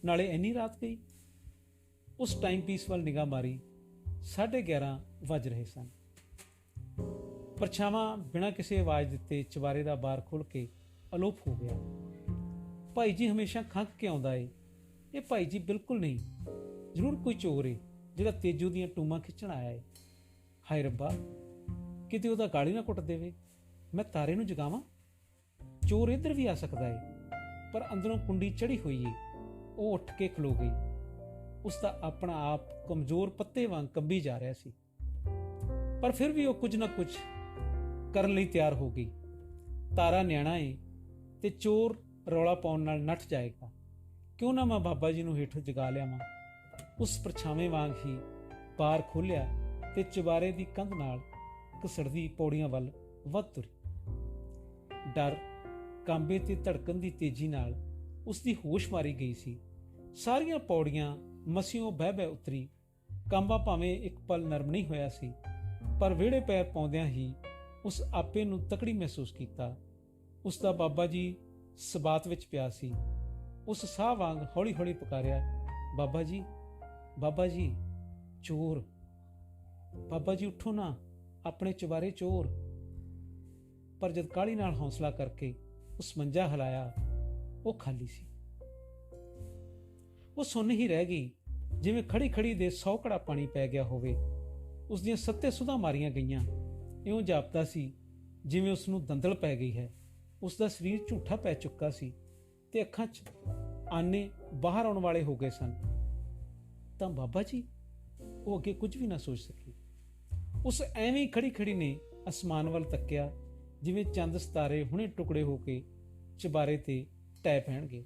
ਨਾਲੇ ਇੰਨੀ ਰਾਤ ਗਈ। ਉਸ ਟਾਈਮ ਪੀਸ ਵੱਲ ਨਿਗਾਹ ਮਾਰੀ। 11:30 ਵੱਜ ਰਹੇ ਸਨ। ਪਰਛਾਵਾਂ ਬਿਨਾਂ ਕਿਸੇ ਆਵਾਜ਼ ਦਿੱਤੇ ਚਵਾਰੇ ਦਾ ਬਾਰ ਖੁੱਲ ਕੇ ਅਲੋਪ ਹੋ ਗਿਆ। ਭਾਈ ਜੀ ਹਮੇਸ਼ਾ ਖੰਘ ਕੇ ਆਉਂਦਾ ਏ। ਇਹ ਭਾਈ ਜੀ ਬਿਲਕੁਲ ਨਹੀਂ, ਜ਼ਰੂਰ ਕੋਈ ਚੋਰ ਏ ਜਿਹੜਾ ਤੇਜੂ ਦੀਆਂ ਟੂਮਾਂ ਖਿੱਚਣ ਆਇਆ ਏ। ਹਾਏ ਰੱਬਾ, ਕਿਤੇ ਉਹਦਾ ਗਾਲੀ ਨਾ ਕੁੱਟ ਦੇਵੇ। ਮੈਂ ਤਾਰੇ ਨੂੰ ਜਗਾਵਾਂ। ਚੋਰ ਇੱਧਰ ਵੀ ਆ ਸਕਦਾ ਏ। ਪਰ ਅੰਦਰੋਂ ਕੁੰਡੀ ਚੜੀ ਹੋਈ ਏ। ਉਹ ਉੱਠ ਕੇ ਖਲੋ ਗਈ। ਉਸਦਾ ਆਪਣਾ ਆਪ ਕਮਜ਼ੋਰ ਪੱਤੇ ਵਾਂਗ ਕੰਬੀ ਜਾ ਰਿਹਾ ਸੀ, ਪਰ ਫਿਰ ਵੀ ਉਹ ਕੁਝ ਨਾ ਕੁਝ ਕਰਨ ਲਈ ਤਿਆਰ ਹੋ ਗਈ। ਤਾਰਾ ਨਿਆਣਾ ਏ ਤੇ ਚੋਰ ਰੌਲਾ ਪਾਉਣ ਨਾਲ ਨੱਠ ਜਾਏਗਾ। ਕਿਉਂ ਨਾ ਮੈਂ ਬਾਬਾ ਜੀ ਨੂੰ ਹੇਠੋਂ ਜਗਾ ਲਿਆਵਾਂ। ਉਸ ਪਰਛਾਵੇਂ ਵਾਂਗ ਹੀ ਬਾਰ ਖੋਲਿਆ ਤੇ ਚੁਬਾਰੇ ਦੀ ਕੰਧ ਨਾਲ ਘਸੜਦੀ ਪੌੜੀਆਂ ਵੱਲ ਵੱਧ ਤੁਰੀ। ਡਰ, ਕਾਂਬੇ ਤੇ ਧੜਕਣ ਦੀ ਤੇਜ਼ੀ ਨਾਲ ਉਸਦੀ ਹੋਸ਼ ਮਾਰੀ ਗਈ ਸੀ। ਸਾਰੀਆਂ ਪੌੜੀਆਂ ਮਸੀਓਂ ਬਹਿ ਉਤਰੀ। ਕਾਂਬਾ ਭਾਵੇਂ ਇੱਕ ਪਲ ਨਰਮ ਨਹੀਂ ਹੋਇਆ ਸੀ, ਪਰ ਵਿਹੜੇ ਪੈਰ ਪਾਉਂਦਿਆਂ ਹੀ ਉਸ ਆਪੇ ਨੂੰ ਤਕੜੀ ਮਹਿਸੂਸ ਕੀਤਾ। ਉਸਦਾ ਬਾਬਾ ਜੀ ਸਬਾਤ ਵਿੱਚ ਪਿਆ ਸੀ। ਉਸ ਸਾਹ ਵਾਂਗ ਹੌਲੀ ਪੁਕਾਰਿਆ, ਬਾਬਾ ਜੀ, ਬਾਬਾ ਜੀ, ਚੋਰ, ਬਾਬਾ ਜੀ ਉੱਠੋ ਨਾ, ਆਪਣੇ ਚੁਬਾਰੇ ਚੋਰ। ਪਰ ਜਦ ਕਾਹਲੀ ਨਾਲ ਹੌਸਲਾ ਕਰਕੇ ਉਸ ਮੰਜਾ ਹਿਲਾਇਆ, ਉਹ ਖਾਲੀ ਸੀ। ਉਹ ਸੁੰਨ ਹੀ ਰਹਿ ਗਈ, ਜਿਵੇਂ ਖੜੀ ਦੇ 100 ਘੜਾ ਪਾਣੀ ਪੈ ਗਿਆ ਹੋਵੇ। ਉਸਦੀਆਂ 7 ਸੁਧਾਂ ਮਾਰੀਆਂ ਗਈਆਂ। ਇਉਂ ਜਾਪਦਾ ਸੀ ਜਿਵੇਂ ਉਸਨੂੰ ਦੰਦਲ ਪੈ ਗਈ ਹੈ। ਉਸਦਾ ਸਰੀਰ ਝੂਠਾ ਪੈ ਚੁੱਕਾ ਸੀ ਤੇ ਅੱਖਾਂ 'ਚ ਆਨੇ ਬਾਹਰ ਆਉਣ ਵਾਲੇ ਹੋ ਗਏ ਸਨ। ਤਾਂ ਬਾਬਾ ਜੀ? ਉਹ ਅੱਗੇ ਕੁਝ ਵੀ ਨਾ ਸੋਚ ਸਕੀ। ਉਸ ਐਵੇਂ ਖੜੀ ਨੇ ਅਸਮਾਨ ਵੱਲ ਤੱਕਿਆ, ਜਿਵੇਂ ਚੰਦ ਸਿਤਾਰੇ ਹੁਣੇ ਟੁਕੜੇ ਹੋ ਕੇ ਚੁਬਾਰੇ ਤੇ ਟੈ ਪੈਣਗੇ।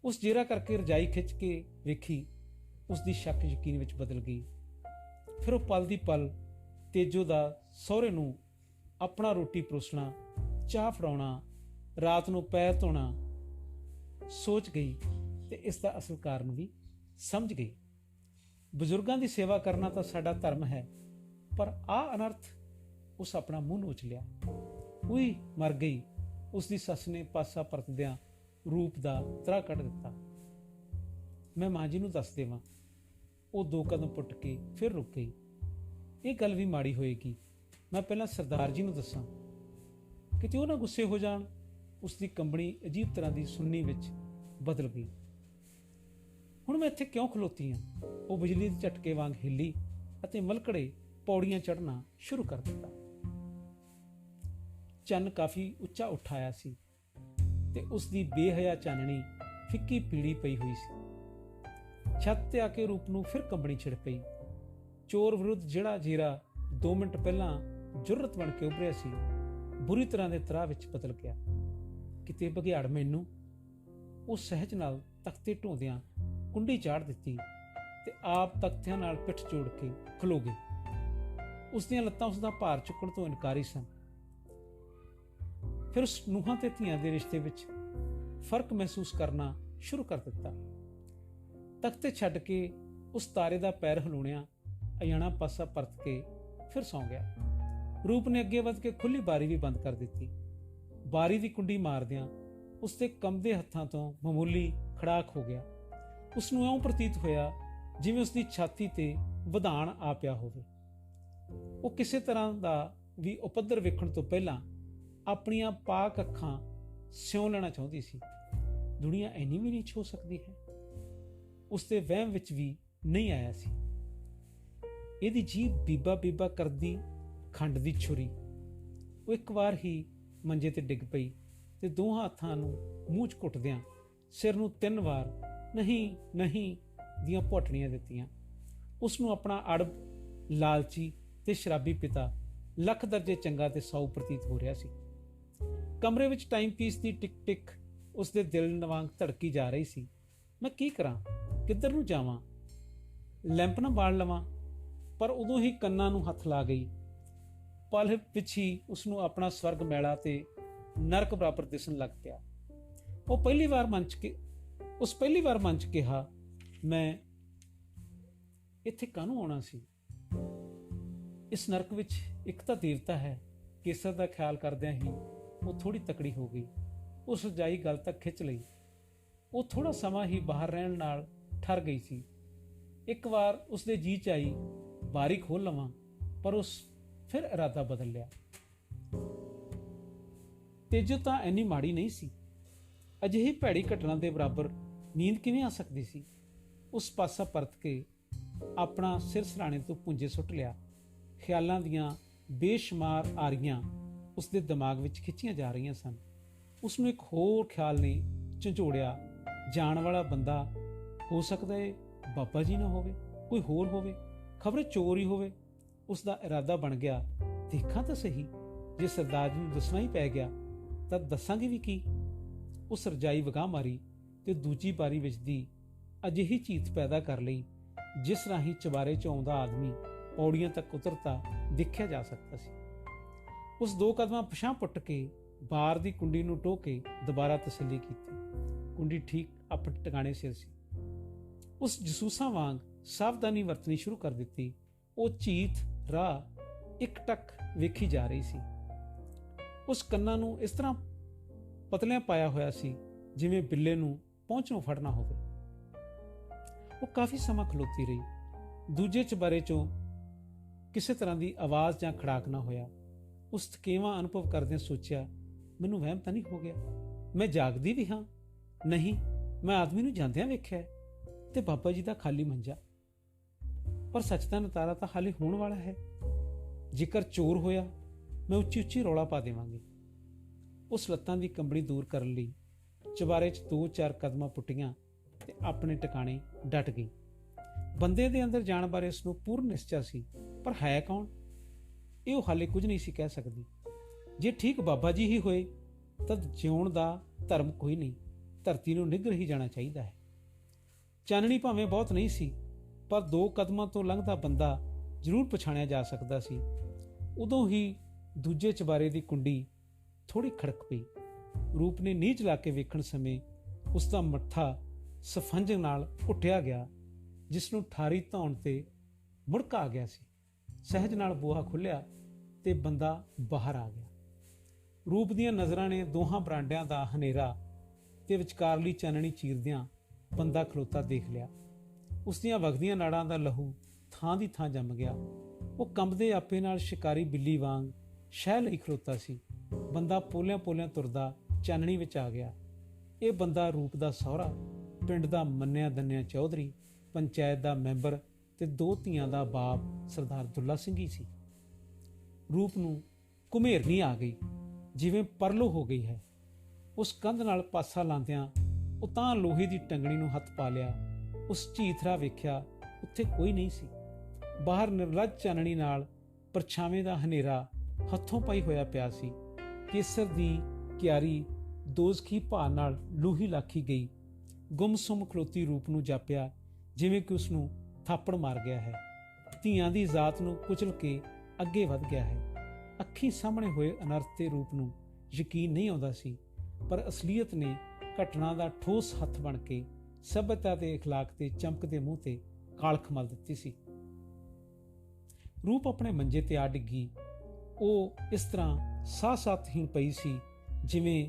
ਉਸ ਜੇਰਾ ਕਰਕੇ ਰਜਾਈ ਖਿੱਚ ਕੇ ਵੇਖੀ। ਉਸਦੀ ਸ਼ੱਕ ਯਕੀਨ ਵਿੱਚ ਬਦਲ ਗਈ। ਫਿਰ ਉਹ ਪਲ ਦੀ ਪਲ ਤੇਜੋ ਦਾ ਸਹੁਰੇ ਨੂੰ ਆਪਣਾ ਰੋਟੀ ਪਰੋਸਣਾ, ਚਾਹ ਫੜਾਉਣਾ, ਰਾਤ ਨੂੰ ਪੈਰ ਧੋਣਾ ਸੋਚ ਗਈ ਤੇ ਇਸ ਦਾ ਅਸਲ ਕਾਰਨ ਵੀ ਸਮਝ ਗਈ। ਬਜ਼ੁਰਗਾਂ ਦੀ ਸੇਵਾ ਕਰਨਾ ਤਾਂ ਸਾਡਾ ਧਰਮ ਹੈ, ਪਰ ਆਹ ਅਨਰਥ। ਉਸ ਆਪਣਾ ਮੂੰਹ ਨੋਚ ਲਿਆ। ਉਈ ਮਰ ਗਈ। ਉਸ ਦੀ ਸੱਸ ਨੇ ਪਾਸਾ ਪਰਤਦਿਆਂ ਰੂਪ ਦਾ ਤਰਾ ਕੱਢ ਦਿੱਤਾ। ਮੈਂ ਮਾਂ ਜੀ ਨੂੰ ਦੱਸ ਦੇਵਾਂ। ਉਹ 2 ਕਦਮ ਪੁੱਟ ਕੇ ਫਿਰ ਰੁਕ ਗਈ। ਇਹ ਗੱਲ ਵੀ ਮਾੜੀ ਹੋਏਗੀ। ਮੈਂ ਪਹਿਲਾਂ ਸਰਦਾਰ ਜੀ ਨੂੰ ਦੱਸਾਂ, ਕਿਤੇ ਉਹ ਨਾ ਗੁੱਸੇ ਹੋ ਜਾਣ। ਉਸ ਦੀ ਕੰਬਣੀ ਅਜੀਬ ਤਰ੍ਹਾਂ ਦੀ ਸੁੰਨੀ ਵਿੱਚ ਬਦਲ ਗਈ। ਹੁਣ ਮੈਂ ਇੱਥੇ ਕਿਉਂ ਖਲੋਤੀ ਹਾਂ? ਉਹ ਬਿਜਲੀ ਦੇ ਝਟਕੇ ਵਾਂਗ ਹਿੱਲੀ ਅਤੇ ਮਲਕੜੇ ਪੌੜੀਆਂ ਚੜ੍ਹਨਾ ਸ਼ੁਰੂ ਕਰ ਦਿੱਤਾ। ਚੰਨ ਕਾਫੀ ਉੱਚਾ ਉੱਠ ਆਇਆ ਸੀ ਤੇ ਉਸ ਦੀ ਬੇਹਯਾ ਚਾਨਣੀ ਫਿੱਕੀ ਪੀਲੀ ਪਈ ਹੋਈ ਸੀ। ਛੱਤ ਤੇ ਆ ਕੇ ਰੂਪ ਨੂੰ ਫਿਰ ਕੰਬਣੀ ਛਿੜ ਪਈ। ਚੋਰ ਵਿਰੁੱਧ ਜਿਹੜਾ ਜੀਰਾ 2 ਮਿੰਟ ਪਹਿਲਾਂ ਜੁਰਤ ਬਣ ਕੇ ਉੱਭਰਿਆ ਸੀ, ਬੁਰੀ ਤਰ੍ਹਾਂ ਦੇ ਤਰਾਹ ਵਿੱਚ ਬਦਲ ਗਿਆ। ਕਿਤੇ ਬਘਿਆੜ ਮੈਨੂੰ। ਉਹ ਸਹਿਜ ਨਾਲ ਤਖਤੇ ਢੋਂਦਿਆਂ ਕੁੰਡੀ ਚਾੜ ਦਿੱਤੀ ਤੇ ਆਪ ਤਖਤਿਆਂ ਨਾਲ ਪਿੱਠ ਜੋੜ ਕੇ ਖਲੋ ਗਈ। ਉਸ ਦੀਆਂ ਲੱਤਾਂ ਉਸ ਦਾ ਭਾਰ ਚੁੱਕਣ ਤੋਂ ਇਨਕਾਰੀ ਸਨ। ਫਿਰ ਉਸ ਨੂੰਹਾਂ ਤੇ ਧੀਆਂ ਦੇ ਰਿਸ਼ਤੇ ਵਿੱਚ ਫਰਕ ਮਹਿਸੂਸ ਕਰਨਾ ਸ਼ੁਰੂ ਕਰ ਦਿੱਤਾ। ਤਖਤੇ ਛੱਡ ਕੇ ਉਸ ਤਾਰੇ ਦਾ ਪੈਰ ਹਿਲਾਉਣਿਆ ਅਜਾਣਾ ਪਾਸਾ ਪਰਤ ਕੇ ਫਿਰ ਸੌਂ ਗਿਆ। ਰੂਪ ਨੇ ਅੱਗੇ ਵੱਧ ਕੇ ਖੁੱਲੀ ਬਾਰੀ ਵੀ ਬੰਦ ਕਰ ਦਿੱਤੀ। ਬਾਰੀ ਦੀ ਕੁੰਡੀ ਮਾਰਦਿਆਂ ਉਸ ਦੇ ਕੰਬਦੇ ਹੱਥਾਂ ਤੋਂ ਮਾਮੂਲੀ ਖੜਾਕ ਹੋ ਗਿਆ। ਉਸ ਨੂੰ ਇਉਂ ਪ੍ਰਤੀਤ ਹੋਇਆ ਜਿਵੇਂ ਉਸ ਦੀ ਛਾਤੀ ਤੇ ਵਧਾਣ ਆ ਪਿਆ ਹੋਵੇ। ਉਹ ਕਿਸੇ ਤਰ੍ਹਾਂ ਦਾ ਵੀ ਉਪੱਦਰ ਵੇਖਣ ਤੋਂ ਪਹਿਲਾਂ ਆਪਣੀਆਂ ਪਾਕ ਅੱਖਾਂ ਸਿਉਂ ਲੈਣਾ ਚਾਹੁੰਦੀ ਸੀ। ਦੁਨੀਆ ਇੰਨੀ ਵੀ ਨੀਚ ਹੋ ਸਕਦੀ ਹੈ। ਉਸ ਦੇ ਵਹਿਮ ਵਿੱਚ ਵੀ ਨਹੀਂ ਆਇਆ ਸੀ। ਇਹਦੀ ਜੀਭ ਬੀਬਾ ਬੀਬਾ ਕਰਦੀ ਖੰਡ ਦੀ ਛੁਰੀ। ਉਹ ਇੱਕ ਵਾਰ ਹੀ ਮੰਜੇ ਤੇ ਡਿੱਗ ਪਈ ਤੇ ਦੋਹਾਂ ਹੱਥਾਂ ਨੂੰ ਮੂੰਹ 'ਚ ਘੁੱਟਦਿਆਂ ਸਿਰ ਨੂੰ 3 ਵਾਰ ਨਹੀਂ ਨਹੀਂ ਦੀਆਂ ਭੁੱਟਣੀਆਂ ਦਿੱਤੀਆਂ। ਉਸ ਨੂੰ ਆਪਣਾ ਅੜਬ, ਲਾਲਚੀ ਤੇ ਸ਼ਰਾਬੀ ਪਿਤਾ ਲੱਖ ਦਰਜੇ ਚੰਗਾ ਤੇ ਸੌ ਪ੍ਰਤੀਤ ਹੋ ਰਿਹਾ ਸੀ। ਕਮਰੇ ਵਿੱਚ ਟਾਈਮ ਪੀਸ ਦੀ ਟਿਕ ਟਿਕ ਉਸ ਦੇ ਦਿਲ ਵਾਂਗ ਧੜਕੀ ਜਾ ਰਹੀ ਸੀ। ਮੈਂ ਕੀ ਕਰਾਂ? ਕਿੱਧਰ ਨੂੰ ਜਾਵਾਂ? ਲੈਂਪ ਨਾ ਬਾਲ ਲਵਾਂ? ਪਰ ਉਦੋਂ ਹੀ ਕੰਨਾਂ ਨੂੰ ਹੱਥ ਲਾ ਗਈ। ਪਲ ਵਿੱਚ ਹੀ ਉਸ ਨੂੰ ਆਪਣਾ ਸਵਰਗ ਮੈਲਾ ਤੇ ਨਰਕ ਬਰਾਬਰ ਦਿਸਣ ਲੱਗ ਪਿਆ। ਉਹ ਪਹਿਲੀ ਵਾਰ ਮਨ 'ਚ ਕਿਹਾ, ਮੈਂ ਇੱਥੇ ਕਾਹਨੂੰ ਆਉਣਾ ਸੀ? ਇਸ ਨਰਕ ਵਿੱਚ ਇੱਕ ਤਾਂ ਦੇਵਤਾ ਹੈ। ਕੇਸਰ ਦਾ ਖਿਆਲ ਕਰਦਿਆਂ ਹੀ ਉਹ ਥੋੜੀ ਤਕੜੀ ਹੋ ਗਈ। ਉਹ ਸਜਾਈ ਗੱਲ ਤੱਕ ਖਿੱਚ ਲਈ। ਉਹ ਥੋੜਾ ਸਮਾਂ ਹੀ ਬਾਹਰ ਰਹਿਣ ਨਾਲ ਠਰ ਗਈ ਸੀ। ਇੱਕ ਵਾਰ ਉਸਦੇ ਜੀ 'ਚ ਆਈ ਬਾਰੀ ਖੋਲ ਲਵਾਂ, ਪਰ ਉਸ ਫਿਰ ਇਰਾਦਾ ਬਦਲ ਲਿਆ। ਤੇਜੋ ਤਾਂ ਇੰਨੀ ਮਾੜੀ ਨਹੀਂ ਸੀ। ਅਜਿਹੀ ਭੈੜੀ ਘਟਨਾ ਦੇ ਬਰਾਬਰ ਨੀਂਦ ਕਿਵੇਂ ਆ ਸਕਦੀ ਸੀ? ਉਸ ਪਾਸਾ ਪਰਤ ਕੇ ਆਪਣਾ ਸਿਰ ਸਰਾਣੇ ਤੋਂ ਪੁੰਜੇ ਸੁੱਟ ਲਿਆ। ਖਿਆਲਾਂ ਦੀਆਂ ਬੇਸ਼ੁਮਾਰ ਆਰੀਆਂ ਉਸ ਦੇ ਦਿਮਾਗ ਵਿੱਚ ਖਿੱਚੀਆਂ ਜਾ ਰਹੀਆਂ ਸਨ। ਉਸ ਨੂੰ ਇੱਕ ਹੋਰ ਖਿਆਲ ਨੇ ਝੰਜੋੜਿਆ। ਜਾਣ ਵਾਲਾ ਬੰਦਾ ਹੋ ਸਕਦਾ ਏ ਬਾਬਾ ਜੀ ਨਾ ਹੋਵੇ, ਕੋਈ ਹੋਰ ਹੋਵੇ, ਖਬਰੇ ਚੋਰ ਹੀ ਹੋਵੇ। ਉਸ ਦਾ ਇਰਾਦਾ ਬਣ ਗਿਆ, ਦੇਖਾਂ ਤਾਂ ਸਹੀ। ਜੇ ਸਰਦਾਰ ਜੀ ਨੂੰ ਦੱਸਣਾ ਹੀ ਪੈ ਗਿਆ ਤਾਂ ਦੱਸਾਂਗੀ ਵੀ ਕੀ। ਉਸ ਰਜਾਈ ਵਗਾਹ ਮਾਰੀ ਤੇ ਦੂਜੀ ਬਾਰੀ ਵਿੱਚ ਦੀ ਅਜਿਹੀ ਚੀਤ ਪੈਦਾ ਕਰ ਲਈ ਜਿਸ ਰਾਹੀਂ ਚੁਬਾਰੇ 'ਚ ਆਉਂਦਾ ਆਦਮੀ ਪੌੜੀਆਂ ਤੱਕ ਉਤਰਤਾ ਦੇਖਿਆ ਜਾ ਸਕਦਾ ਸੀ। ਉਸ 2 ਕਦਮਾਂ ਪਿਛਾਂਹ ਪੁੱਟ ਕੇ ਬਾਰ ਦੀ ਕੁੰਡੀ ਨੂੰ ਟੋਹ ਕੇ ਦੁਬਾਰਾ ਤਸੱਲੀ ਕੀਤੀ। ਕੁੰਡੀ ਠੀਕ ਆਪਣੇ ਟਿਕਾਣੇ ਸਿਰ ਸੀ। ਉਸ ਜਸੂਸਾਂ ਵਾਂਗ ਸਾਵਧਾਨੀ ਵਰਤਣੀ ਸ਼ੁਰੂ ਕਰ ਦਿੱਤੀ। ਉਹ ਚੀਤ ਰਾਹ ਇੱਕ ਟੱਕ ਵੇਖੀ ਜਾ ਰਹੀ ਸੀ। ਉਸ ਕੰਨਾਂ ਨੂੰ ਇਸ ਤਰ੍ਹਾਂ ਪਤਲਿਆਂ ਪਾਇਆ ਹੋਇਆ ਸੀ ਜਿਵੇਂ ਬਿੱਲੇ ਨੂੰ ਪਹੁੰਚੋਂ ਫੜਨਾ ਹੋਵੇ। ਉਹ ਕਾਫੀ ਸਮਾਂ ਖਲੋਤੀ ਰਹੀ। ਦੂਜੇ ਚੁਬਾਰੇ 'ਚੋਂ ਕਿਸੇ ਤਰ੍ਹਾਂ ਦੀ ਆਵਾਜ਼ ਜਾਂ ਖੜਾਕ ਨਾ ਹੋਇਆ। ਉਸ ਥਕੇਵਾਂ ਅਨੁਭਵ ਕਰਦਿਆਂ ਸੋਚਿਆ, ਮੈਨੂੰ ਵਹਿਮ ਤਾਂ ਨਹੀਂ ਹੋ ਗਿਆ? ਮੈਂ ਜਾਗਦੀ ਵੀ ਹਾਂ? ਨਹੀਂ, ਮੈਂ ਆਦਮੀ ਨੂੰ ਜਾਂਦਿਆਂ ਵੇਖਿਆ ਤੇ ਬਾਬਾ ਜੀ ਦਾ ਖਾਲੀ ਮੰਜਾ। ਪਰ ਸੱਚ ਦਾ ਨਤਾਰਾ ਤਾਂ ਹਾਲੇ ਹੋਣ ਵਾਲਾ ਹੈ। ਜੇਕਰ ਚੋਰ ਹੋਇਆ, ਮੈਂ ਉੱਚੀ ਉੱਚੀ ਰੌਲਾ ਪਾ ਦੇਵਾਂਗੀ। ਉਸ ਲੱਤਾਂ ਦੀ ਕੰਬਣੀ ਦੂਰ ਕਰਨ ਲਈ ਚੁਬਾਰੇ 'ਚ 2-4 ਕਦਮਾਂ ਪੁੱਟੀਆਂ ਤੇ ਆਪਣੇ ਟਿਕਾਣੇ ਡਟ ਗਈ। ਬੰਦੇ ਦੇ ਅੰਦਰ ਜਾਣ ਬਾਰੇ ਉਸ ਨੂੰ ਪੂਰਨ ਨਿਸ਼ਚਾ ਸੀ, ਪਰ ਹੈ ਕੌਣ? ਇਹ ਉਹ ਹਾਲੇ ਕੁਝ ਨਹੀਂ ਸੀ ਕਹਿ ਸਕਦੀ। ਜੇ ਠੀਕ ਬਾਬਾ ਜੀ ਹੀ ਹੋਏ ਤਾਂ ਜਿਉਣ ਦਾ ਧਰਮ ਕੋਈ ਨਹੀਂ, ਧਰਤੀ ਨੂੰ ਨਿੱਘਰ ਹੀ ਜਾਣਾ ਚਾਹੀਦਾ ਹੈ। ਚਾਨਣੀ ਭਾਵੇਂ ਬਹੁਤ ਨਹੀਂ ਸੀ, ਪਰ 2 ਕਦਮਾਂ ਤੋਂ ਲੰਘਦਾ ਬੰਦਾ ਜ਼ਰੂਰ ਪਛਾਣਿਆ ਜਾ ਸਕਦਾ ਸੀ। ਉਦੋਂ ਹੀ ਦੂਜੇ ਚੁਬਾਰੇ ਦੀ ਕੁੰਡੀ ਥੋੜੀ ਖੜਕ ਪਈ। ਰੂਪ ਨੇ ਨੀਝ ਲਾ ਕੇ ਵੇਖਣ ਸਮੇਂ ਉਸ ਦਾ ਮੱਥਾ ਸਫੰਜ ਨਾਲ ਉੱਠਿਆ ਗਿਆ ਜਿਸ ਨੂੰ ਠਾਰੀ ਧੌਣ ਤੇ ਮੁੜਕ ਆ ਗਿਆ ਸੀ। ਸਹਿਜ ਨਾਲ ਬੂਹਾ ਖੁੱਲਿਆ ਤੇ ਬੰਦਾ ਬਾਹਰ ਆ ਗਿਆ। ਰੂਪ ਦੀਆਂ ਨਜ਼ਰਾਂ ਨੇ ਦੋਹਾਂ ਬਰਾਂਡਿਆਂ ਦਾ ਹਨੇਰਾ ਤੇ ਵਿਚਕਾਰਲੀ ਚਾਨਣੀ ਚੀਰਦਿਆਂ ਬੰਦਾ ਖਲੋਤਾ ਦੇਖ ਲਿਆ। ਉਸ ਦੀਆਂ ਵਗਦੀਆਂ ਨਾੜਾਂ ਦਾ ਲਹੂ ਥਾਂ ਦੀ ਥਾਂ ਜੰਮ ਗਿਆ। ਉਹ ਕੰਬਦੇ ਆਪੇ ਨਾਲ ਸ਼ਿਕਾਰੀ ਬਿੱਲੀ ਵਾਂਗ ਸ਼ਹਿ ਲਈ ਖਲੋਤਾ ਸੀ। ਬੰਦਾ ਪੋਲਿਆਂ ਪੋਲਿਆਂ ਤੁਰਦਾ ਚਾਨਣੀ ਵਿੱਚ ਆ ਗਿਆ। ਇਹ ਬੰਦਾ ਰੂਪ ਦਾ ਸਹੁਰਾ, ਪਿੰਡ ਦਾ ਮੰਨਿਆ ਦੰਨਿਆ ਚੌਧਰੀ, ਪੰਚਾਇਤ ਦਾ ਮੈਂਬਰ ਤੇ 2 ਧੀਆਂ ਦਾ ਬਾਪ ਸਰਦਾਰ ਦੁੱਲਾ ਸਿੰਘ ਹੀ ਸੀ। ਰੂਪ ਨੂੰ ਘੁਮੇਰਨੀ ਆ ਗਈ, ਜਿਵੇਂ ਪਰਲੋ ਹੋ ਗਈ ਹੈ। ਉਸ ਕੰਧ ਨਾਲ ਪਾਸਾ ਲਾਂਦਿਆਂ ਉਹ ਤਾਂ ਲੋਹੇ ਦੀ ਟੰਗਣੀ ਨੂੰ ਹੱਥ ਪਾ ਲਿਆ। ਉਸ ਝੀਥਰਾ ਵੇਖਿਆ, ਉੱਥੇ ਕੋਈ ਨਹੀਂ ਸੀ। ਬਾਹਰ ਨਿਰਲੱਜ ਚਾਨਣੀ ਨਾਲ ਪਰਛਾਵੇਂ ਦਾ ਹਨੇਰਾ ਹੱਥੋਂ ਪਾਈ ਹੋਇਆ ਪਿਆ ਸੀ। ਕੇਸਰ ਦੀ ਕਿਆਰੀ ਦੋਜ਼ਖੀ ਭਾਅ ਨਾਲ ਲੂਹੀ ਲਾਖੀ ਗਈ। ਗੁੰਮਸੁੰਮ ਖਲੋਤੀ ਰੂਪ ਨੂੰ ਜਾਪਿਆ ਜਿਵੇਂ ਕਿ ਉਸ ਨੂੰ ਥਾਪੜ ਮਾਰ ਗਿਆ ਹੈ, ਧੀਆਂ ਦੀ ਜ਼ਾਤ ਨੂੰ ਕੁਚਲ ਕੇ ਅੱਗੇ ਵੱਧ ਗਿਆ ਹੈ। ਅੱਖੀਂ ਸਾਹਮਣੇ ਹੋਏ ਅਨਰਥ ਤੇ ਰੂਪ ਨੂੰ ਯਕੀਨ ਨਹੀਂ ਆਉਂਦਾ ਸੀ, ਪਰ ਅਸਲੀਅਤ ਨੇ ਘਟਨਾ ਦਾ ਠੋਸ ਹੱਥ ਬਣ ਕੇ ਸਭਿਅਤਾ ਤੇ ਅਖਲਾਕ ਤੇ ਚਮਕਦੇ ਮੂੰਹ ਤੇ ਕਾਲਖ ਮਲ ਦਿੱਤੀ ਸੀ। ਰੂਪ ਆਪਣੇ ਮੰਜੇ ਤੇ ਆ ਡਿੱਗੀ। ਉਹ ਇਸ ਤਰ੍ਹਾਂ ਸਾਹ-ਸਾਹਤਹੀਣ ਪਈ ਸੀ ਜਿਵੇਂ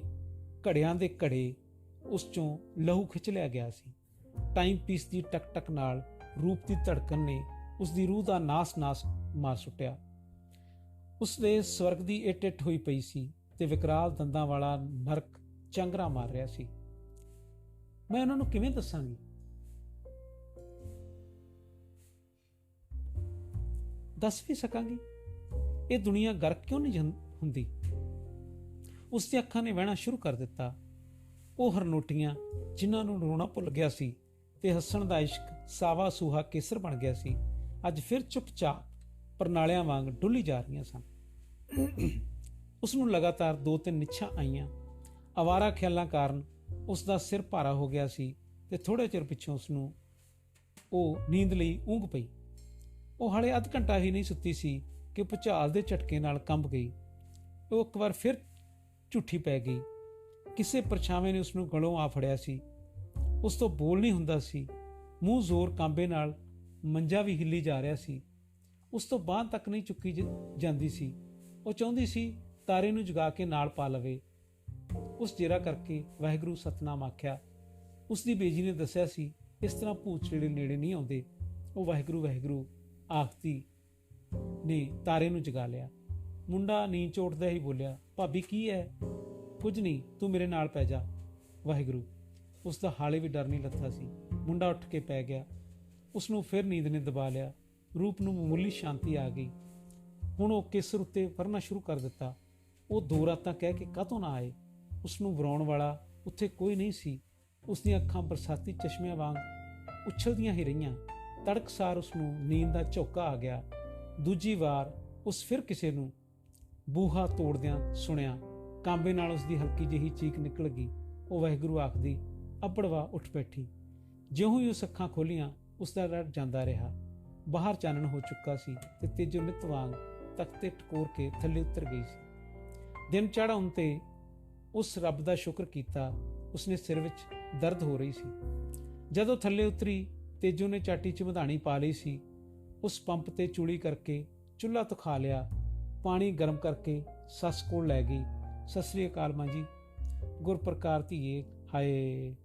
ਘੜਿਆਂ ਦੇ ਘੜੇ ਉਸ ਚੋਂ ਲਹੂ ਖਿੱਚ ਲਿਆ ਗਿਆ ਸੀ। ਟਾਈਮ ਪੀਸ ਦੀ ਟਕ ਟਕ ਨਾਲ ਰੂਪ ਦੀ ਧੜਕਣ ਨੇ ਉਸ ਦੀ ਰੂਹ ਦਾ ਨਾਸ-ਨਾਸ ਮਾਰ ਸੁੱਟਿਆ। ਉਸ ਦੇ ਸਵਰਗ ਦੀ ਇੱਟ ਹੋਈ ਪਈ ਸੀ ਤੇ ਵਿਕਰਾਲ ਦੰਦਾਂ ਵਾਲਾ ਨਰਕ ਚੰਗਰਾ ਮਾਰ ਰਿਹਾ ਸੀ। ਮੈਂ ਉਹਨਾਂ ਨੂੰ ਕਿਵੇਂ ਦੱਸਾਂਗੀ? ਦੱਸ ਵੀ ਸਕਾਂਗੀ? ਇਹ ਦੁਨੀਆ ਗਰਕ ਕਿਉਂ ਨਹੀਂ ਹੁੰਦੀ? ਉਸ ਦੀਆਂ ਅੱਖਾਂ ਨੇ ਵਹਿਣਾ ਸ਼ੁਰੂ ਕਰ ਦਿੱਤਾ। ਉਹ ਹਰਨੋਟੀਆਂ ਜਿਨ੍ਹਾਂ ਨੂੰ ਰੋਣਾ ਭੁੱਲ ਗਿਆ ਸੀ ਤੇ ਹੱਸਣ ਦਾ ਇਸ਼ਕ ਸਾਵਾ ਸੂਹਾ ਕੇਸਰ ਬਣ ਗਿਆ ਸੀ, ਅੱਜ ਫਿਰ ਚੁੱਪਚਾਪ ਪਰਨਾਲਿਆਂ ਵਾਂਗ ਡੁੱਲੀ ਜਾ ਰਹੀਆਂ ਸਨ। ਉਸ ਨੂੰ ਲਗਾਤਾਰ 2-3 ਨਿੱਛਾਂ ਆਈਆਂ। ਅਵਾਰਾ ਖਿਆਲਾਂ ਕਾਰਨ ਉਸ ਦਾ ਸਿਰ ਭਾਰਾ ਹੋ ਗਿਆ ਸੀ ਤੇ ਥੋੜੇ ਚਿਰ ਪਿੱਛੋਂ ਉਸ ਨੂੰ ਉਹ ਨੀਂਦ ਲਈ ਊਂਘ ਪਈ। ਉਹ ਹਾਲੇ ਅੱਧ ਘੰਟਾ ਹੀ ਨਹੀਂ ਸੁੱਤੀ ਸੀ ਕਿ ਭੁਚਾਲ ਦੇ ਝਟਕੇ ਨਾਲ ਕੰਬ ਗਈ। ਉਹ ਇੱਕ ਵਾਰ ਫਿਰ ਝੂਠੀ ਪੈ ਗਈ। ਕਿਸੇ ਪਰਛਾਵੇਂ ਨੇ ਉਸ ਨੂੰ ਗਲੋਂ ਆ ਫੜਿਆ ਸੀ। ਉਸ ਤੋਂ ਬੋਲ ਨਹੀਂ ਹੁੰਦਾ ਸੀ। ਮੂੰਹ ਜ਼ੋਰ ਕਾਂਬੇ ਨਾਲ ਮੰਜਾ ਵੀ ਹਿੱਲੀ ਜਾ ਰਿਹਾ ਸੀ। ਉਸ ਤੋਂ ਬਾਂਹ ਤੱਕ ਨਹੀਂ ਚੁੱਕੀ ਜਾਂਦੀ ਸੀ। ਉਹ ਚਾਹੁੰਦੀ ਸੀ ਤਾਰੇ ਨੂੰ ਜਗਾ ਕੇ ਨਾਲ ਪਾ ਲਵੇ। ਉਸ ਜੇਰਾ ਕਰਕੇ ਵਾਹਿਗੁਰੂ ਸਤਨਾਮ ਆਖਿਆ। ਉਸ ਦੀ ਬੇਜੀ ਨੇ ਦੱਸਿਆ ਸੀ ਇਸ ਤਰ੍ਹਾਂ ਭੂਤ ਨੇੜੇ ਨਹੀਂ ਆਉਂਦੇ। ਉਹ ਵਾਹਿਗੁਰੂ ਵਾਹਿਗੁਰੂ ਆਖਦੀ ਨੇ ਤਾਰੇ ਨੂੰ ਜਗਾ ਲਿਆ। ਮੁੰਡਾ ਨੀਂਦ ਝੋਟਦਾ ਹੀ ਬੋਲਿਆ, ਭਾਬੀ ਕੀ ਹੈ? ਕੁਝ ਨਹੀਂ, ਤੂੰ ਮੇਰੇ ਨਾਲ ਪੈ ਜਾ। ਵਾਹਿਗੁਰੂ। ਉਸ ਦਾ ਹਾਲੇ ਵੀ ਡਰ ਨਹੀਂ ਲੱਥਾ ਸੀ। ਮੁੰਡਾ ਉੱਠ ਕੇ ਪੈ ਗਿਆ। ਉਸ ਨੂੰ ਫਿਰ ਨੀਂਦ ਨੇ ਦਬਾ ਲਿਆ। ਰੂਪ ਨੂੰ ਮਾਮੂਲੀ ਸ਼ਾਂਤੀ ਆ ਗਈ। ਹੁਣ ਉਹ ਕੇਸਰ ਉੱਤੇ ਵਰਨਾ ਸ਼ੁਰੂ ਕਰ ਦਿੱਤਾ। ਉਹ 2 ਰਾਤਾਂ ਕਹਿ ਕੇ ਕਾਹਤੋਂ ਨਾ ਆਏ? ਉਸ ਨੂੰ ਵਰਾਉਣ ਵਾਲਾ ਉੱਥੇ ਕੋਈ ਨਹੀਂ ਸੀ। ਉਸ ਦੀਆਂ ਅੱਖਾਂ ਬਰਸਾਤੀ ਚਸ਼ਮਿਆਂ ਵਾਂਗ ਉਛਲਦੀਆਂ ਹੀ ਰਹੀਆਂ। ਤੜਕਸਾਰ ਉਸ ਨੂੰ ਨੀਂਦ ਦਾ ਝੋਕਾ ਆ ਗਿਆ। ਦੂਜੀ ਵਾਰ ਉਸ ਫਿਰ ਕਿਸੇ ਨੂੰ ਬੂਹਾ ਤੋੜਦਿਆਂ ਸੁਣਿਆ। ਕਾਂਬੇ ਨਾਲ ਉਸ ਦੀ ਹਲਕੀ ਜਿਹੀ ਚੀਕ ਨਿਕਲ ਗਈ। ਉਹ ਵਾਹਿਗੁਰੂ ਆਖਦੀ ਅੱਬੜਵਾ ਉੱਠ ਬੈਠੀ। ਜਿਉਂ ਹੀ ਉਸ ਅੱਖਾਂ ਖੋਲੀਆਂ ਉਸ ਦਾ ਡਰ ਜਾਂਦਾ ਰਿਹਾ। ਬਾਹਰ ਚਾਨਣ ਹੋ ਚੁੱਕਾ ਸੀ ਤੇ ਤੇਜੋ ਨਿੱਤ ਵਾਂਗ ਤਖਤ ਤੇ ਟਕੋਰ ਕੇ ਥੱਲੇ ਉਤਰ ਗਈ ਸੀ। ਦਿਨ ਚੜ੍ਹਾਉਣ ਤੇ ਉਸ ਰੱਬ ਦਾ ਸ਼ੁਕਰ ਕੀਤਾ। ਉਸਨੇ ਸਿਰ ਵਿੱਚ ਦਰਦ ਹੋ ਰਹੀ ਸੀ। ਜਦੋਂ ਥੱਲੇ ਉਤਰੀ ਤੇਜੋ ਨੇ ਚਾਟੀ 'ਚ ਮਧਾਣੀ ਪਾ ਲਈ ਸੀ। ਉਸ ਪੰਪ ਤੇ ਚੂਲੀ ਕਰਕੇ ਚੁੱਲ੍ਹਾ ਤਖਾ ਲਿਆ। ਪਾਣੀ ਗਰਮ ਕਰਕੇ ਸੱਸ ਕੋਲ ਲੈ ਗਈ। ਸਤਿ ਸ੍ਰੀ ਅਕਾਲ ਮਾਂ ਜੀ। ਗੁਰਪ੍ਰਕਾਰ ਧੀਏ। ਹਾਏ।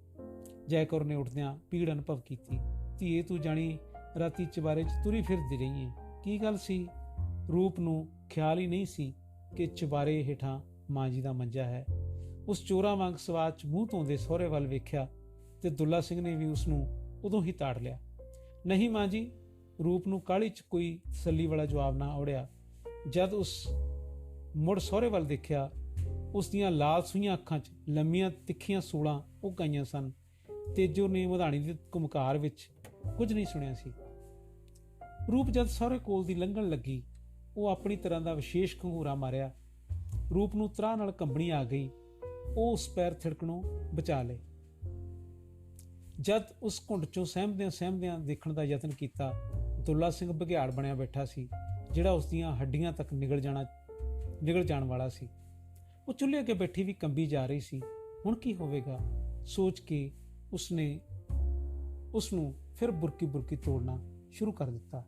ਜੈਕੌਰ ਨੇ ਉੱਠਦਿਆਂ ਪੀੜ ਅਨੁਭਵ ਕੀਤੀ। ਧੀਏ ਤੂੰ ਜਾਣੀ ਰਾਤੀ ਚੁਬਾਰੇ 'ਚ ਤੁਰੀ ਫਿਰਦੀ ਰਹੀ ਹੈ। ਕੀ ਗੱਲ ਸੀ? ਰੂਪ ਨੂੰ ਖਿਆਲ ਹੀ ਨਹੀਂ ਸੀ ਕਿ ਚੁਬਾਰੇ ਹੇਠਾਂ ਮਾਂ ਜੀ ਦਾ ਮੰਜਾ ਹੈ। ਉਸ ਚੋਰਾਂ ਵਾਂਗ ਸਵਾਦ 'ਚ ਮੂੰਹ ਧੋਂਦੇ ਸਹੁਰੇ ਵੱਲ ਵੇਖਿਆ ਤੇ ਦੁੱਲਾ ਸਿੰਘ ਨੇ ਵੀ ਉਸ ਨੂੰ ਉਦੋਂ ਹੀ ਤਾੜ ਲਿਆ। ਨਹੀਂ ਮਾਂ ਜੀ। ਰੂਪ ਨੂੰ ਕਾਹਲੀ 'ਚ ਕੋਈ ਤਸੱਲੀ ਵਾਲਾ ਜਵਾਬ ਨਾ ਔੜਿਆ। ਜਦ ਉਸ ਮੁੜ ਸਹੁਰੇ ਵੱਲ ਦੇਖਿਆ, ਉਸ ਦੀਆਂ ਲਾਲ ਸੂਈਆਂ ਅੱਖਾਂ 'ਚ ਲੰਮੀਆਂ ਤਿੱਖੀਆਂ ਸੂਲਾਂ ਉੱਗ ਆਈਆਂ ਸਨ। ਤੇਜੋ ਨੇ ਮਧਾਣੀ ਦੀ ਘੁਮਕਾਰ ਵਿੱਚ ਕੁਝ ਨਹੀਂ ਸੁਣਿਆ ਸੀ। ਰੂਪ ਜਦ ਸਹੁਰੇ ਕੋਲ ਦੀ ਲੰਘਣ ਲੱਗੀ, ਉਹ ਆਪਣੀ ਤਰ੍ਹਾਂ ਦਾ ਵਿਸ਼ੇਸ਼ ਘੰਗੂਰਾ ਮਾਰਿਆ। ਰੂਪ ਨੂੰ ਤਰਾਹ ਨਾਲ ਕੰਬਣੀ ਆ ਗਈ। ਉਹ ਉਸ ਪੈਰ ਥਿੜਕਣੋਂ ਬਚਾ ਲਏ। ਜਦ ਉਸ ਘੁੰਡ 'ਚੋਂ ਸਹਿਮਦਿਆਂ ਦੇਖਣ ਦਾ ਯਤਨ ਕੀਤਾ, ਦੁੱਲਾ ਸਿੰਘ ਬਘਿਆੜ ਬਣਿਆ ਬੈਠਾ ਸੀ, ਜਿਹੜਾ ਉਸ ਦੀਆਂ ਹੱਡੀਆਂ ਤੱਕ ਨਿਗਲ ਜਾਣ ਵਾਲਾ ਸੀ। ਉਹ ਚੁੱਲ੍ਹੇ ਅੱਗੇ ਬੈਠੀ ਵੀ ਕੰਬੀ ਜਾ ਰਹੀ ਸੀ। ਹੁਣ ਕੀ ਹੋਵੇਗਾ ਸੋਚ ਕੇ ਉਸਨੇ ਉਸ ਨੂੰ ਫਿਰ ਬੁਰਕੀ ਬੁਰਕੀ ਤੋੜਨਾ ਸ਼ੁਰੂ ਕਰ ਦਿੱਤਾ।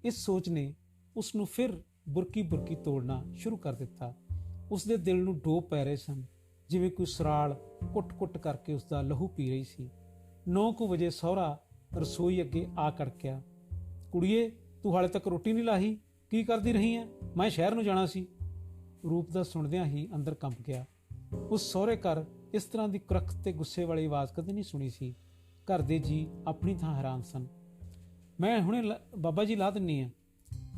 ਇਸ ਸੋਚ ਨੇ ਉਸ ਨੂੰ ਫਿਰ ਬੁਰਕੀ ਬੁਰਕੀ ਤੋੜਨਾ ਸ਼ੁਰੂ ਕਰ ਦਿੱਤਾ। ਉਸ ਦੇ ਦਿਲ ਨੂੰ ਡੋਬ ਪੈ ਰਹੇ ਸਨ, ਜਿਵੇਂ ਕੋਈ ਸਰਾਲ ਕੁੱਟ-ਕੁੱਟ ਕਰਕੇ ਉਸ ਦਾ ਲਹੂ ਪੀ ਰਹੀ ਸੀ। 9 ਵਜੇ ਸਹੁਰਾ ਰਸੋਈ ਅੱਗੇ ਆ ਕੜਕਿਆ, ਕੁੜੀਏ ਤੂੰ ਹਾਲੇ ਤੱਕ ਰੋਟੀ ਨਹੀਂ ਲਾਹੀ, ਕੀ ਕਰਦੀ ਰਹੀ ਹੈ? ਮੈਂ ਸ਼ਹਿਰ ਨੂੰ ਜਾਣਾ ਸੀ। ਰੂਪ ਦਾ ਸੁਣਦਿਆਂ ਹੀ ਅੰਦਰ ਕੰਬ ਗਿਆ। ਉਸ ਸਹੁਰੇ ਘਰ ਇਸ ਤਰ੍ਹਾਂ ਦੀ ਕੁਰਖ ਤੇ ਗੁੱਸੇ ਵਾਲੀ ਆਵਾਜ਼ ਕਦੇ ਨਹੀਂ ਸੁਣੀ ਸੀ। ਘਰ ਦੇ ਜੀ ਆਪਣੀ ਥਾਂ ਹੈਰਾਨ ਸਨ। ਮੈਂ ਹੁਣੇ ਬਾਬਾ ਜੀ ਲਾ ਦਿੰਨੀ ਆ,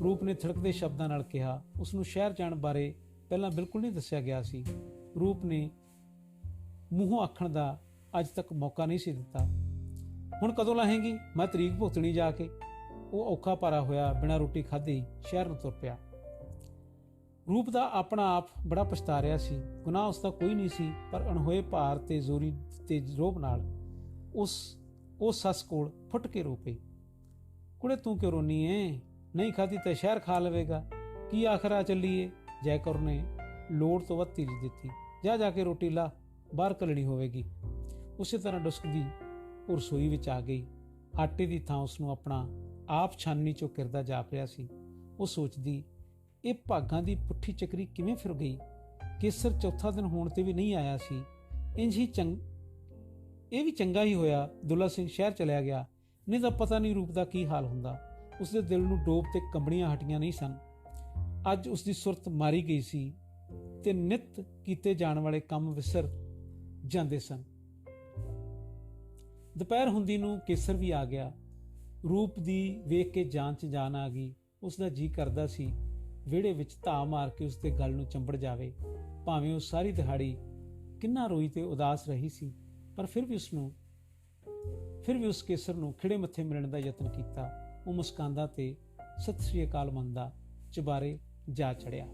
ਰੂਪ ਨੇ ਥੜਕਦੇ ਸ਼ਬਦਾਂ ਨਾਲ ਕਿਹਾ। ਉਸ ਨੂੰ ਸ਼ਹਿਰ ਜਾਣ ਬਾਰੇ ਪਹਿਲਾਂ ਬਿਲਕੁਲ ਨਹੀਂ ਦੱਸਿਆ ਗਿਆ ਸੀ। ਰੂਪ ਨੇ ਮੂੰਹੋਂ ਆਖਣ ਦਾ ਅੱਜ ਤੱਕ ਮੌਕਾ ਨਹੀਂ ਸੀ ਦਿੱਤਾ। ਹੁਣ ਕਦੋਂ ਲਾਹੇਂਗੀ? ਮੈਂ ਤਰੀਕ ਭੁਗਤਣੀ ਜਾ ਕੇ। ਉਹ ਔਖਾ ਭਾਰਾ ਹੋਇਆ ਬਿਨਾਂ ਰੋਟੀ ਖਾਧੇ ਹੀ ਸ਼ਹਿਰ ਨੂੰ ਤੁਰ ਪਿਆ। ਰੂਪ ਦਾ ਆਪਣਾ ਆਪ ਬੜਾ ਪਛਤਾ ਰਿਹਾ ਸੀ। ਗੁਨਾਹ ਉਸ ਦਾ ਕੋਈ ਨਹੀਂ ਸੀ, ਪਰ ਅਣਹੋਏ ਭਾਰ ਤੇ ਜ਼ੋਰੀ ਤੇ ਰੋਬ ਨਾਲ ਉਹ ਸੱਸ ਕੋਲ ਫੁੱਟ ਕੇ ਰੋ ਪਈ। ਕੁੜੇ ਤੂੰ ਕਿਉਂ ਰੋਨੀ ਏ? ਨਹੀਂ ਖਾਧੀ ਤਾਂ ਸ਼ਹਿਰ ਖਾ ਲਵੇਗਾ, ਕੀ ਆਖਰਾ ਚੱਲੀਏ? ਜੈਕੌਰ ਨੇ ਲੋੜ ਤੋਂ ਵੱਧ ਤੀਜੀ ਦਿੱਤੀ। ਜਾ ਕੇ ਰੋਟੀ ਲਾ, ਬਾਹਰ ਘੱਲਣੀ ਹੋਵੇਗੀ। ਉਸੇ ਤਰ੍ਹਾਂ ਡੁਸਕਦੀ ਉਹ ਰਸੋਈ ਵਿੱਚ ਆ ਗਈ। ਆਟੇ ਦੀ ਥਾਂ ਉਸ ਨੂੰ ਆਪਣਾ ਆਪ ਛਾਨਣੀ ਚੋਂ ਕਿਰਦਾ ਜਾਪ ਰਿਹਾ ਸੀ। ਉਹ ਸੋਚਦੀ, ਇਹ ਭਾਗਾਂ ਦੀ ਪੁੱਠੀ ਚੱਕਰੀ ਕਿਵੇਂ ਫਿਰ ਗਈ? ਕੇਸਰ ਚੌਥਾ ਦਿਨ ਹੋਣ ਤੇ ਵੀ ਨਹੀਂ ਆਇਆ ਸੀ। ਇਹ ਵੀ ਚੰਗਾ ਹੀ ਹੋਇਆ ਦੁੱਲਾ ਸਿੰਘ ਸ਼ਹਿਰ ਚਲਿਆ ਗਿਆ, ਨਹੀਂ ਤਾਂ ਪਤਾ ਨਹੀਂ ਰੂਪ ਦਾ ਕੀ ਹਾਲ ਹੁੰਦਾ। ਉਸਦੇ ਦਿਲ ਨੂੰ ਡੋਬ ਤੇ ਕੰਬਣੀਆਂ ਹਟੀਆਂ ਨਹੀਂ ਸਨ। ਅੱਜ ਉਸਦੀ ਸੁਰਤ ਮਾਰੀ ਗਈ ਸੀ ਤੇ ਨਿੱਤ ਕੀਤੇ ਜਾਣ ਵਾਲੇ ਕੰਮ ਵਿਸਰ ਜਾਂਦੇ ਸਨ। ਦੁਪਹਿਰ ਹੁੰਦੀ ਨੂੰ ਕੇਸਰ ਵੀ ਆ ਗਿਆ। ਰੂਪ ਦੀ ਵੇਖ ਕੇ ਜਾਨ 'ਚ ਜਾਨ ਆ ਗਈ। ਉਸਦਾ ਜੀ ਕਰਦਾ ਸੀ ਵਿਹੜੇ ਵਿੱਚ ਧਾ ਮਾਰ ਕੇ ਉਸਦੇ ਗਲ ਨੂੰ ਚੰਬੜ ਜਾਵੇ। ਭਾਵੇਂ ਉਹ ਸਾਰੀ ਦਿਹਾੜੀ ਕਿੰਨਾ ਰੋਈ ਤੇ ਉਦਾਸ ਰਹੀ ਸੀ, ਪਰ ਫਿਰ ਵੀ ਉਸ ਕੇਸਰ ਨੂੰ ਖਿੜੇ ਮੱਥੇ ਮਿਲਣ ਦਾ ਯਤਨ ਕੀਤਾ। ਉਹ ਮੁਸਕਾਂਦਾ ਤੇ ਸਤਿ ਸ੍ਰੀ ਅਕਾਲ ਮੰਨਦਾ ਚੁਬਾਰੇ ਜਾ ਚੜਿਆ।